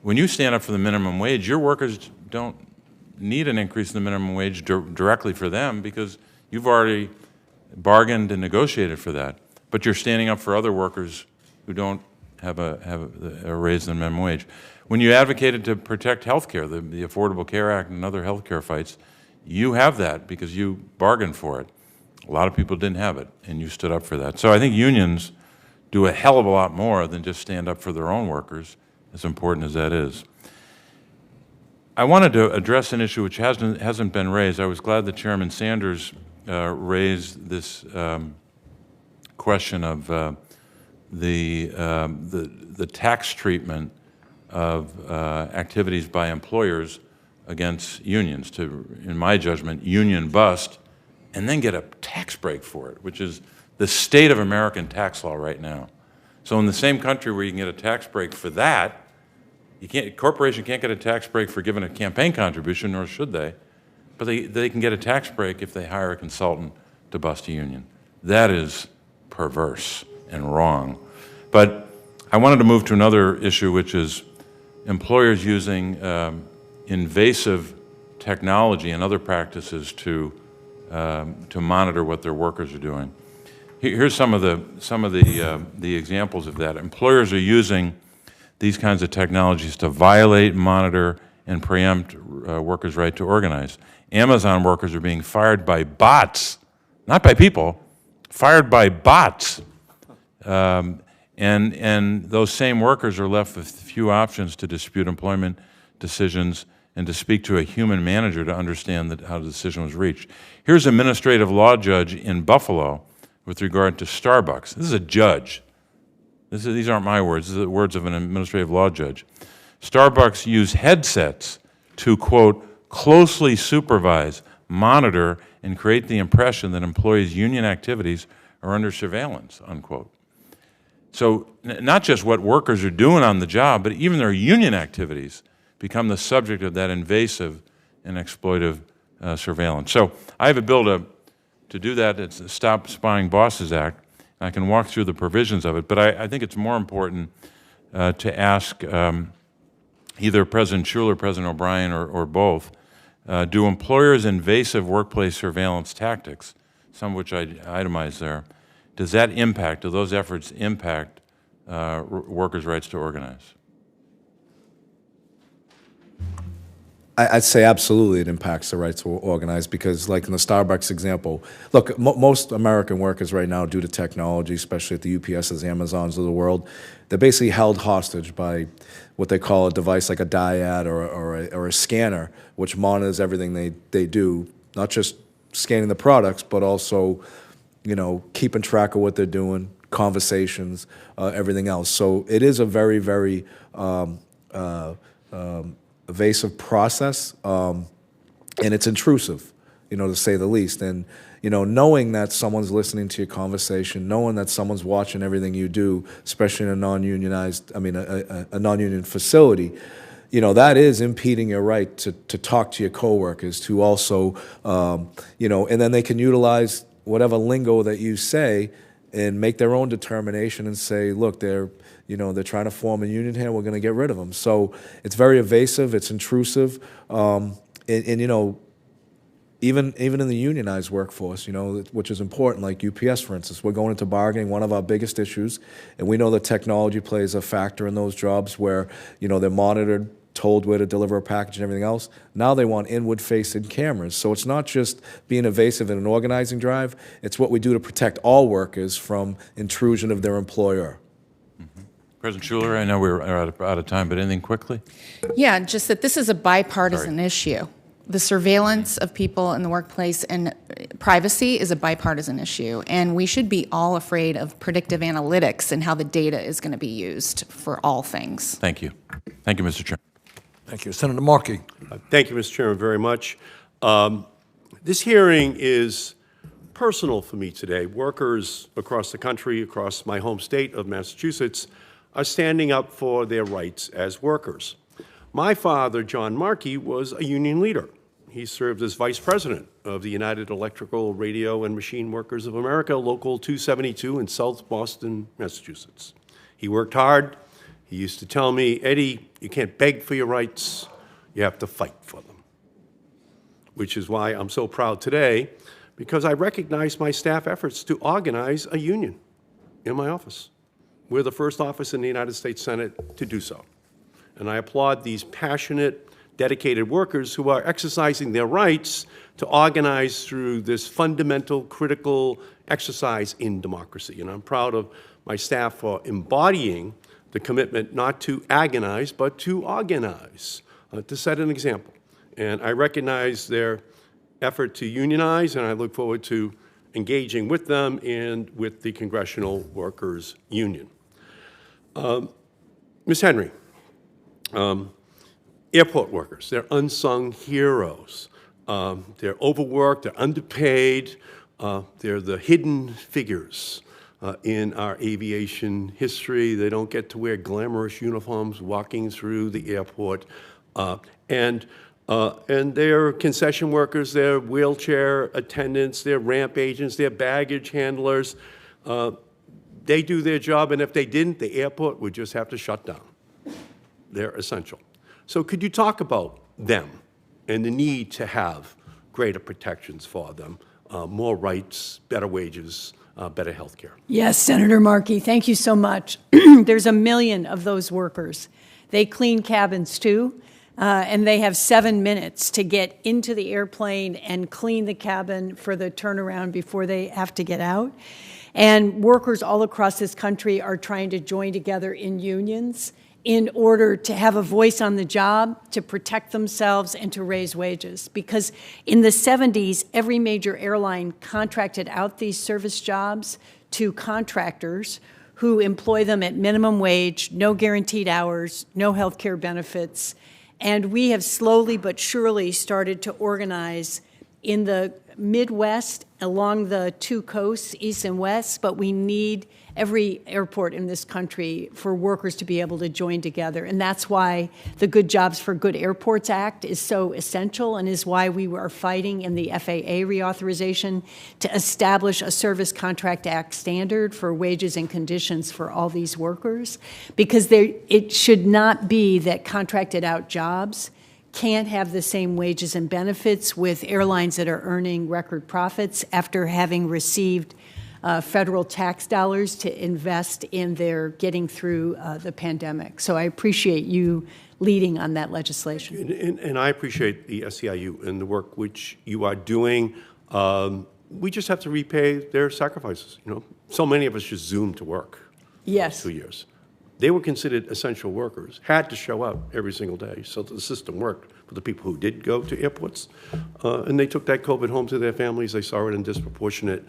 When you stand up for the minimum wage, your workers don't need an increase in the minimum wage directly for them because you've already bargained and negotiated for that. But you're standing up for other workers who don't have a raise in the minimum wage. When you advocated to protect health care, the Affordable Care Act and other health care fights, you have that because you bargained for it. A lot of people didn't have it, and you stood up for that. So I think unions do a hell of a lot more than just stand up for their own workers, as important as that is. I wanted to address an issue which hasn't been raised. I was glad that Chairman Sanders raised this question of the tax treatment of activities by employers against unions to, in my judgment, union bust, and then get a tax break for it, which is the state of American tax law right now. So in the same country where you can get a tax break for that, a corporation can't get a tax break for giving a campaign contribution, nor should they, but they can get a tax break if they hire a consultant to bust a union. That is perverse and wrong. But I wanted to move to another issue, which is employers using invasive technology and other practices to monitor what their workers are doing. Here's some of the examples of that. Employers are using these kinds of technologies to violate, monitor, and preempt workers' right to organize. Amazon workers are being fired by bots, not by people, fired by bots. And those same workers are left with few options to dispute employment decisions and to speak to a human manager to understand how the decision was reached. Here's an administrative law judge in Buffalo with regard to Starbucks. This is a judge. These aren't my words. These are the words of an administrative law judge. Starbucks used headsets to, quote, closely supervise, monitor, and create the impression that employees' union activities are under surveillance, unquote. So not just what workers are doing on the job, but even their union activities become the subject of that invasive and exploitive surveillance. So I have a bill to do that. It's the Stop Spying Bosses Act. I can walk through the provisions of it, but I think it's more important to ask either President Schuler, President O'Brien, or both, do employers' invasive workplace surveillance tactics, some of which I itemized there, do those efforts impact workers' rights to organize? I'd say absolutely it impacts the right to organize because, like in the Starbucks example, look, most American workers right now, due to technology, especially at the UPSs, Amazons of the world, they're basically held hostage by what they call a device like a dyad or a scanner, which monitors everything they do, not just scanning the products, but also, keeping track of what they're doing, conversations, everything else. So it is a very, very evasive process, and it's intrusive, to say the least. And, knowing that someone's listening to your conversation, knowing that someone's watching everything you do, especially in a non-unionized, a non-union facility, that is impeding your right to talk to your coworkers, to also, and then they can utilize whatever lingo that you say and make their own determination and say, look, they're trying to form a union here, we're going to get rid of them. So it's very evasive, it's intrusive, and even in the unionized workforce, which is important, like UPS, for instance, we're going into bargaining, one of our biggest issues, and we know that technology plays a factor in those jobs where, they're monitored, told where to deliver a package and everything else. Now they want inward-facing cameras. So it's not just being evasive in an organizing drive, it's what we do to protect all workers from intrusion of their employer. President Schuler, I know we're out of time, but anything quickly? Yeah, just that this is a bipartisan issue. The surveillance of people in the workplace and privacy is a bipartisan issue, and we should be all afraid of predictive analytics and how the data is going to be used for all things. Thank you. Thank you, Mr. Chairman. Thank you. Senator Markey. Thank you, Mr. Chairman, very much. This hearing is personal for me today. Workers across the country, across my home state of Massachusetts, are standing up for their rights as workers. My father, John Markey, was a union leader. He served as vice president of the United Electrical, Radio, and Machine Workers of America, Local 272 in South Boston, Massachusetts. He worked hard. He used to tell me, Eddie, you can't beg for your rights, you have to fight for them. Which is why I'm so proud today, because I recognize my staff efforts to organize a union in my office. We're the first office in the United States Senate to do so. And I applaud these passionate, dedicated workers who are exercising their rights to organize through this fundamental, critical exercise in democracy. And I'm proud of my staff for embodying the commitment not to agonize, but to organize, to set an example. And I recognize their effort to unionize, and I look forward to engaging with them and with the Congressional Workers Union. Ms. Henry, airport workers, they're unsung heroes. They're overworked, they're underpaid, they're the hidden figures in our aviation history. They don't get to wear glamorous uniforms walking through the airport. And they're concession workers, they're wheelchair attendants, they're ramp agents, they're baggage handlers. They do their job, and if they didn't, the airport would just have to shut down. They're essential. So could you talk about them and the need to have greater protections for them, more rights, better wages, better health care? Yes, Senator Markey, thank you so much. There's 1 million of those workers. They clean cabins too, and they have 7 minutes to get into the airplane and clean the cabin for the turnaround before they have to get out. And workers all across this country are trying to join together in unions in order to have a voice on the job, to protect themselves, and to raise wages. Because in the 70s, every major airline contracted out these service jobs to contractors who employ them at minimum wage, no guaranteed hours, no health care benefits. And we have slowly but surely started to organize in the Midwest along the two coasts, east and west, but we need every airport in this country for workers to be able to join together. And that's why the Good Jobs for Good Airports Act is so essential, and is why we are fighting in the FAA reauthorization to establish a Service Contract Act standard for wages and conditions for all these workers. Because it should not be that contracted out jobs can't have the same wages and benefits with airlines that are earning record profits after having received federal tax dollars to invest in their getting through the pandemic. So I appreciate you leading on that legislation. And I appreciate the SEIU and the work which you are doing. We just have to repay their sacrifices. You know, so many of us just Zoom to work. Yes. 2 years. They were considered essential workers, had to show up every single day, so the system worked for the people who did go to airports. And they took that COVID home to their families. They saw it in disproportionate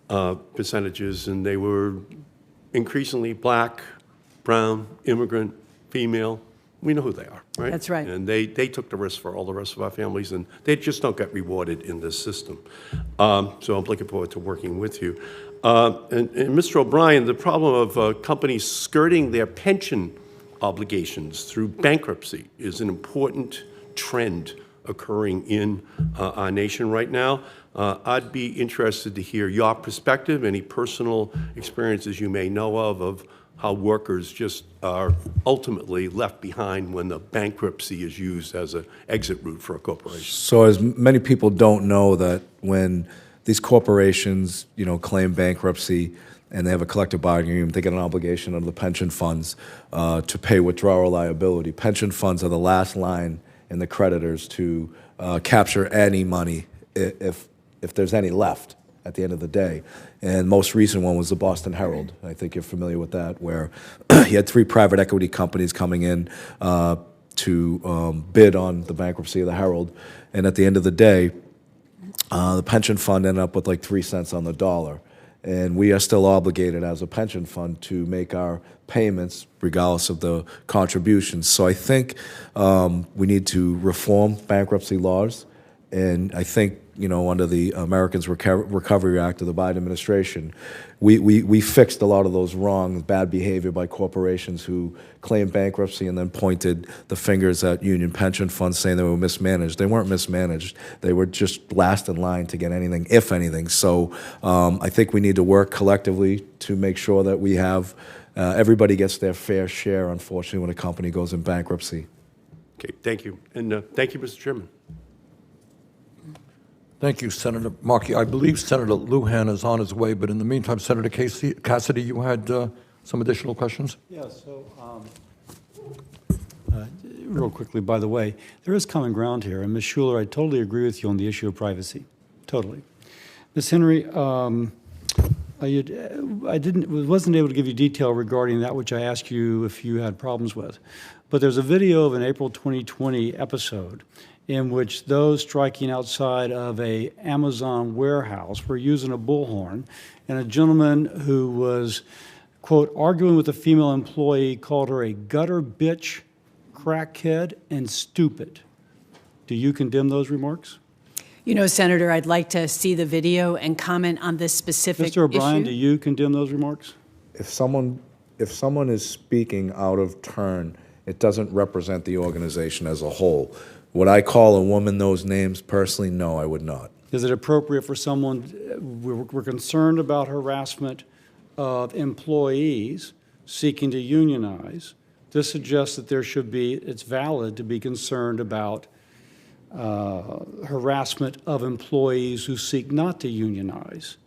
percentages, and they were increasingly black, brown, immigrant, female. We know who they are, right? That's right. And they took the risk for all the rest of our families, and they just don't get rewarded in this system. So I'm looking forward to working with you. And Mr. O'Brien, the problem of companies skirting their pension obligations through bankruptcy is an important trend occurring in our nation right now. I'd be interested to hear your perspective, any personal experiences you may know of how workers just are ultimately left behind when the bankruptcy is used as an exit route for a corporation. So as many people don't know that when these corporations, claim bankruptcy and they have a collective bargaining agreement, they get an obligation under the pension funds to pay withdrawal liability. Pension funds are the last line in the creditors to capture any money if there's any left at the end of the day. And most recent one was the Boston Herald. I think you're familiar with that, where you had 3 private equity companies coming in to bid on the bankruptcy of the Herald. And at the end of the day, the pension fund ended up with like 3 cents on the dollar. and we are still obligated as a pension fund to make our payments regardless of the contributions. So I think we need to reform bankruptcy laws, and I think, you know, under the Americans Recovery Act of the Biden administration, we fixed a lot of those wrong, bad behavior by corporations who claimed bankruptcy and then pointed the fingers at union pension funds saying they were mismanaged. They weren't mismanaged. They were just last in line to get anything, if anything. So I think we need to work collectively to make sure that we have everybody gets their fair share, unfortunately, when a company goes in bankruptcy. Okay, thank you. And thank you, Mr. Chairman. Thank you, Senator Markey. I believe Senator Lujan is on his way, but in the meantime, Senator Cassidy, you had some additional questions? Yeah, so real quickly, by the way, there is common ground here, and Ms. Schuler, I totally agree with you on the issue of privacy, totally. Ms. Henry, wasn't able to give you detail regarding that which I asked you if you had problems with, but there's a video of an April 2020 episode in which those striking outside of a Amazon warehouse were using a bullhorn, and a gentleman who was, quote, arguing with a female employee called her a gutter bitch, crackhead, and stupid. Do you condemn those remarks? You know, Senator, I'd like to see the video and comment on this specific Mr. O'Brien, issue. do you condemn those remarks? If someone is speaking out of turn, it doesn't represent the organization as a whole. Would I call a woman those names personally? No, I would not. Is it appropriate for someone, we're concerned about harassment of employees seeking to unionize. This suggests that there should be, it's valid to be concerned about harassment of employees who seek not to unionize.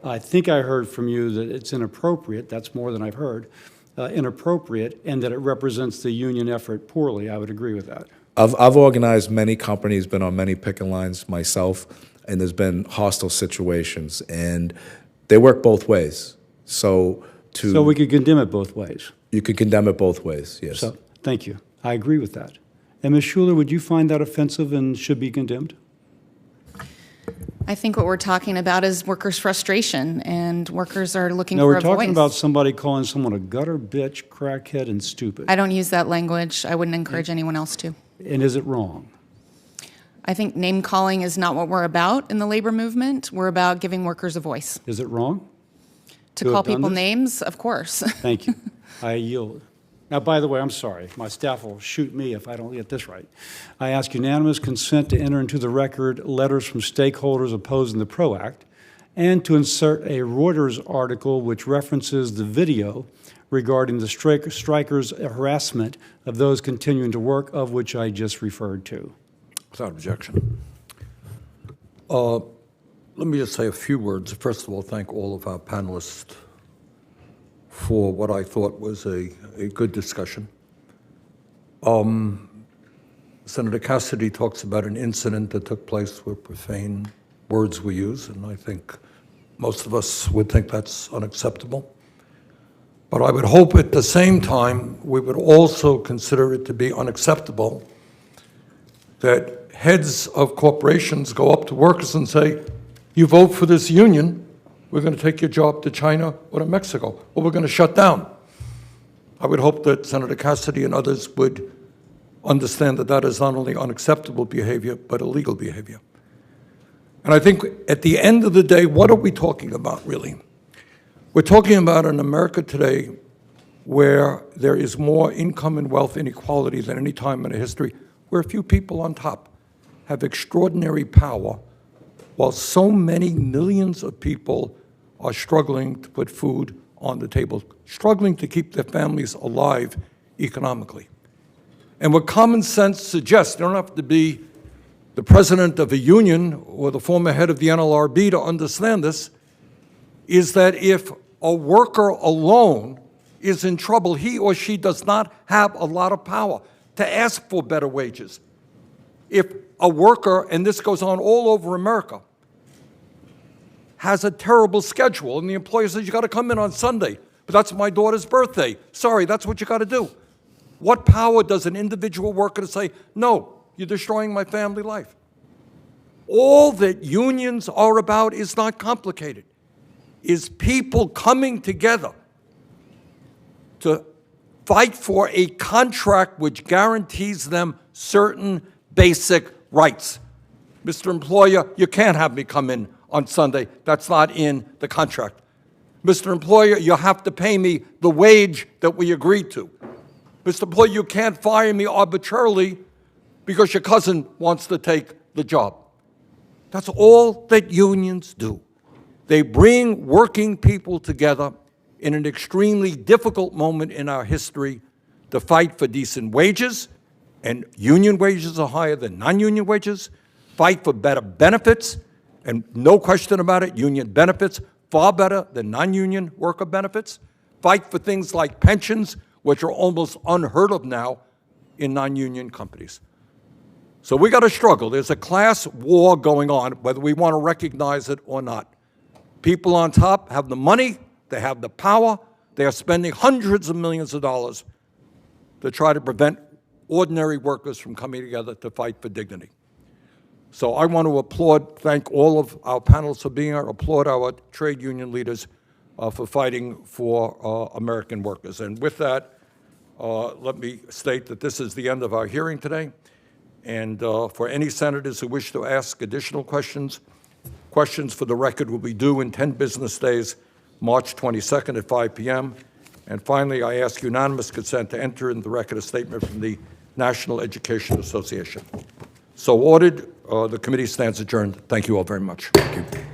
I think I heard from you that it's inappropriate, that's more than I've heard, inappropriate, and that it represents the union effort poorly. I would agree with that. I've organized many companies, been on many picket lines myself, and there's been hostile situations, and they work both ways. So we could condemn it both ways. You could condemn it both ways, yes. So, thank you. I agree with that. And Ms. Schuler, would you find that offensive and should be condemned? I think what we're talking about is workers' frustration, and workers are looking No, for we're a voice. talking about somebody calling someone a gutter, bitch, crackhead, and stupid. I don't use that language. I wouldn't encourage anyone else to. And is it wrong? I think name calling is not what we're about in the labor movement. We're about giving workers a voice. Is it wrong? To call people names, of course. Thank you. I yield. Now, by the way, I'm sorry. My staff will shoot me if I don't get this right. I ask unanimous consent to enter into the record letters from stakeholders opposing the PRO Act and to insert a Reuters article which references the video regarding the strikers' harassment of those continuing to work, of which I just referred to. Without objection. Let me just say a few words. First of all, thank all of our panelists for what I thought was a good discussion. Senator Cassidy talks about an incident that took place where profane words were used, and I think most of us would think that's unacceptable. But I would hope at the same time we would also consider it to be unacceptable that heads of corporations go up to workers and say, you vote for this union, we're going to take your job to China or to Mexico, or we're going to shut down. I would hope that Senator Cassidy and others would understand that that is not only unacceptable behavior, but illegal behavior. And I think at the end of the day, what are we talking about, really? We're talking about an America today where there is more income and wealth inequality than any time in history, where a few people on top have extraordinary power, while so many millions of people are struggling to put food on the table, struggling to keep their families alive economically. And what common sense suggests, you don't have to be the president of a union or the former head of the NLRB to understand this, is that if a worker alone is in trouble, he or she does not have a lot of power to ask for better wages. If a worker, and this goes on all over America, has a terrible schedule, and the employer says, you got to come in on Sunday, but that's my daughter's birthday. Sorry, that's what you got to do. What power does an individual worker to say, no, you're destroying my family life? All that unions are about is not complicated. is people coming together to fight for a contract which guarantees them certain basic rights. Mr. Employer, you can't have me come in on Sunday. That's not in the contract. Mr. Employer, you have to pay me the wage that we agreed to. Mr. Employer, you can't fire me arbitrarily because your cousin wants to take the job. That's all that unions do. They bring working people together in an extremely difficult moment in our history to fight for decent wages, and union wages are higher than non-union wages, fight for better benefits, and no question about it, union benefits far better than non-union worker benefits, fight for things like pensions, which are almost unheard of now in non-union companies. So we got to struggle. There's a class war going on, whether we want to recognize it or not. People on top have the money, they have the power, they are spending hundreds of millions of dollars to try to prevent ordinary workers from coming together to fight for dignity. So I want to thank all of our panelists for being here, applaud our trade union leaders for fighting for American workers. And with that, let me state that this is the end of our hearing today. And for any senators who wish to ask additional questions, questions for the record will be due in 10 business days, March 22nd at 5 p.m. And finally, I ask unanimous consent to enter in the record a statement from the National Education Association. So ordered. The committee stands adjourned. Thank you all very much. Thank you.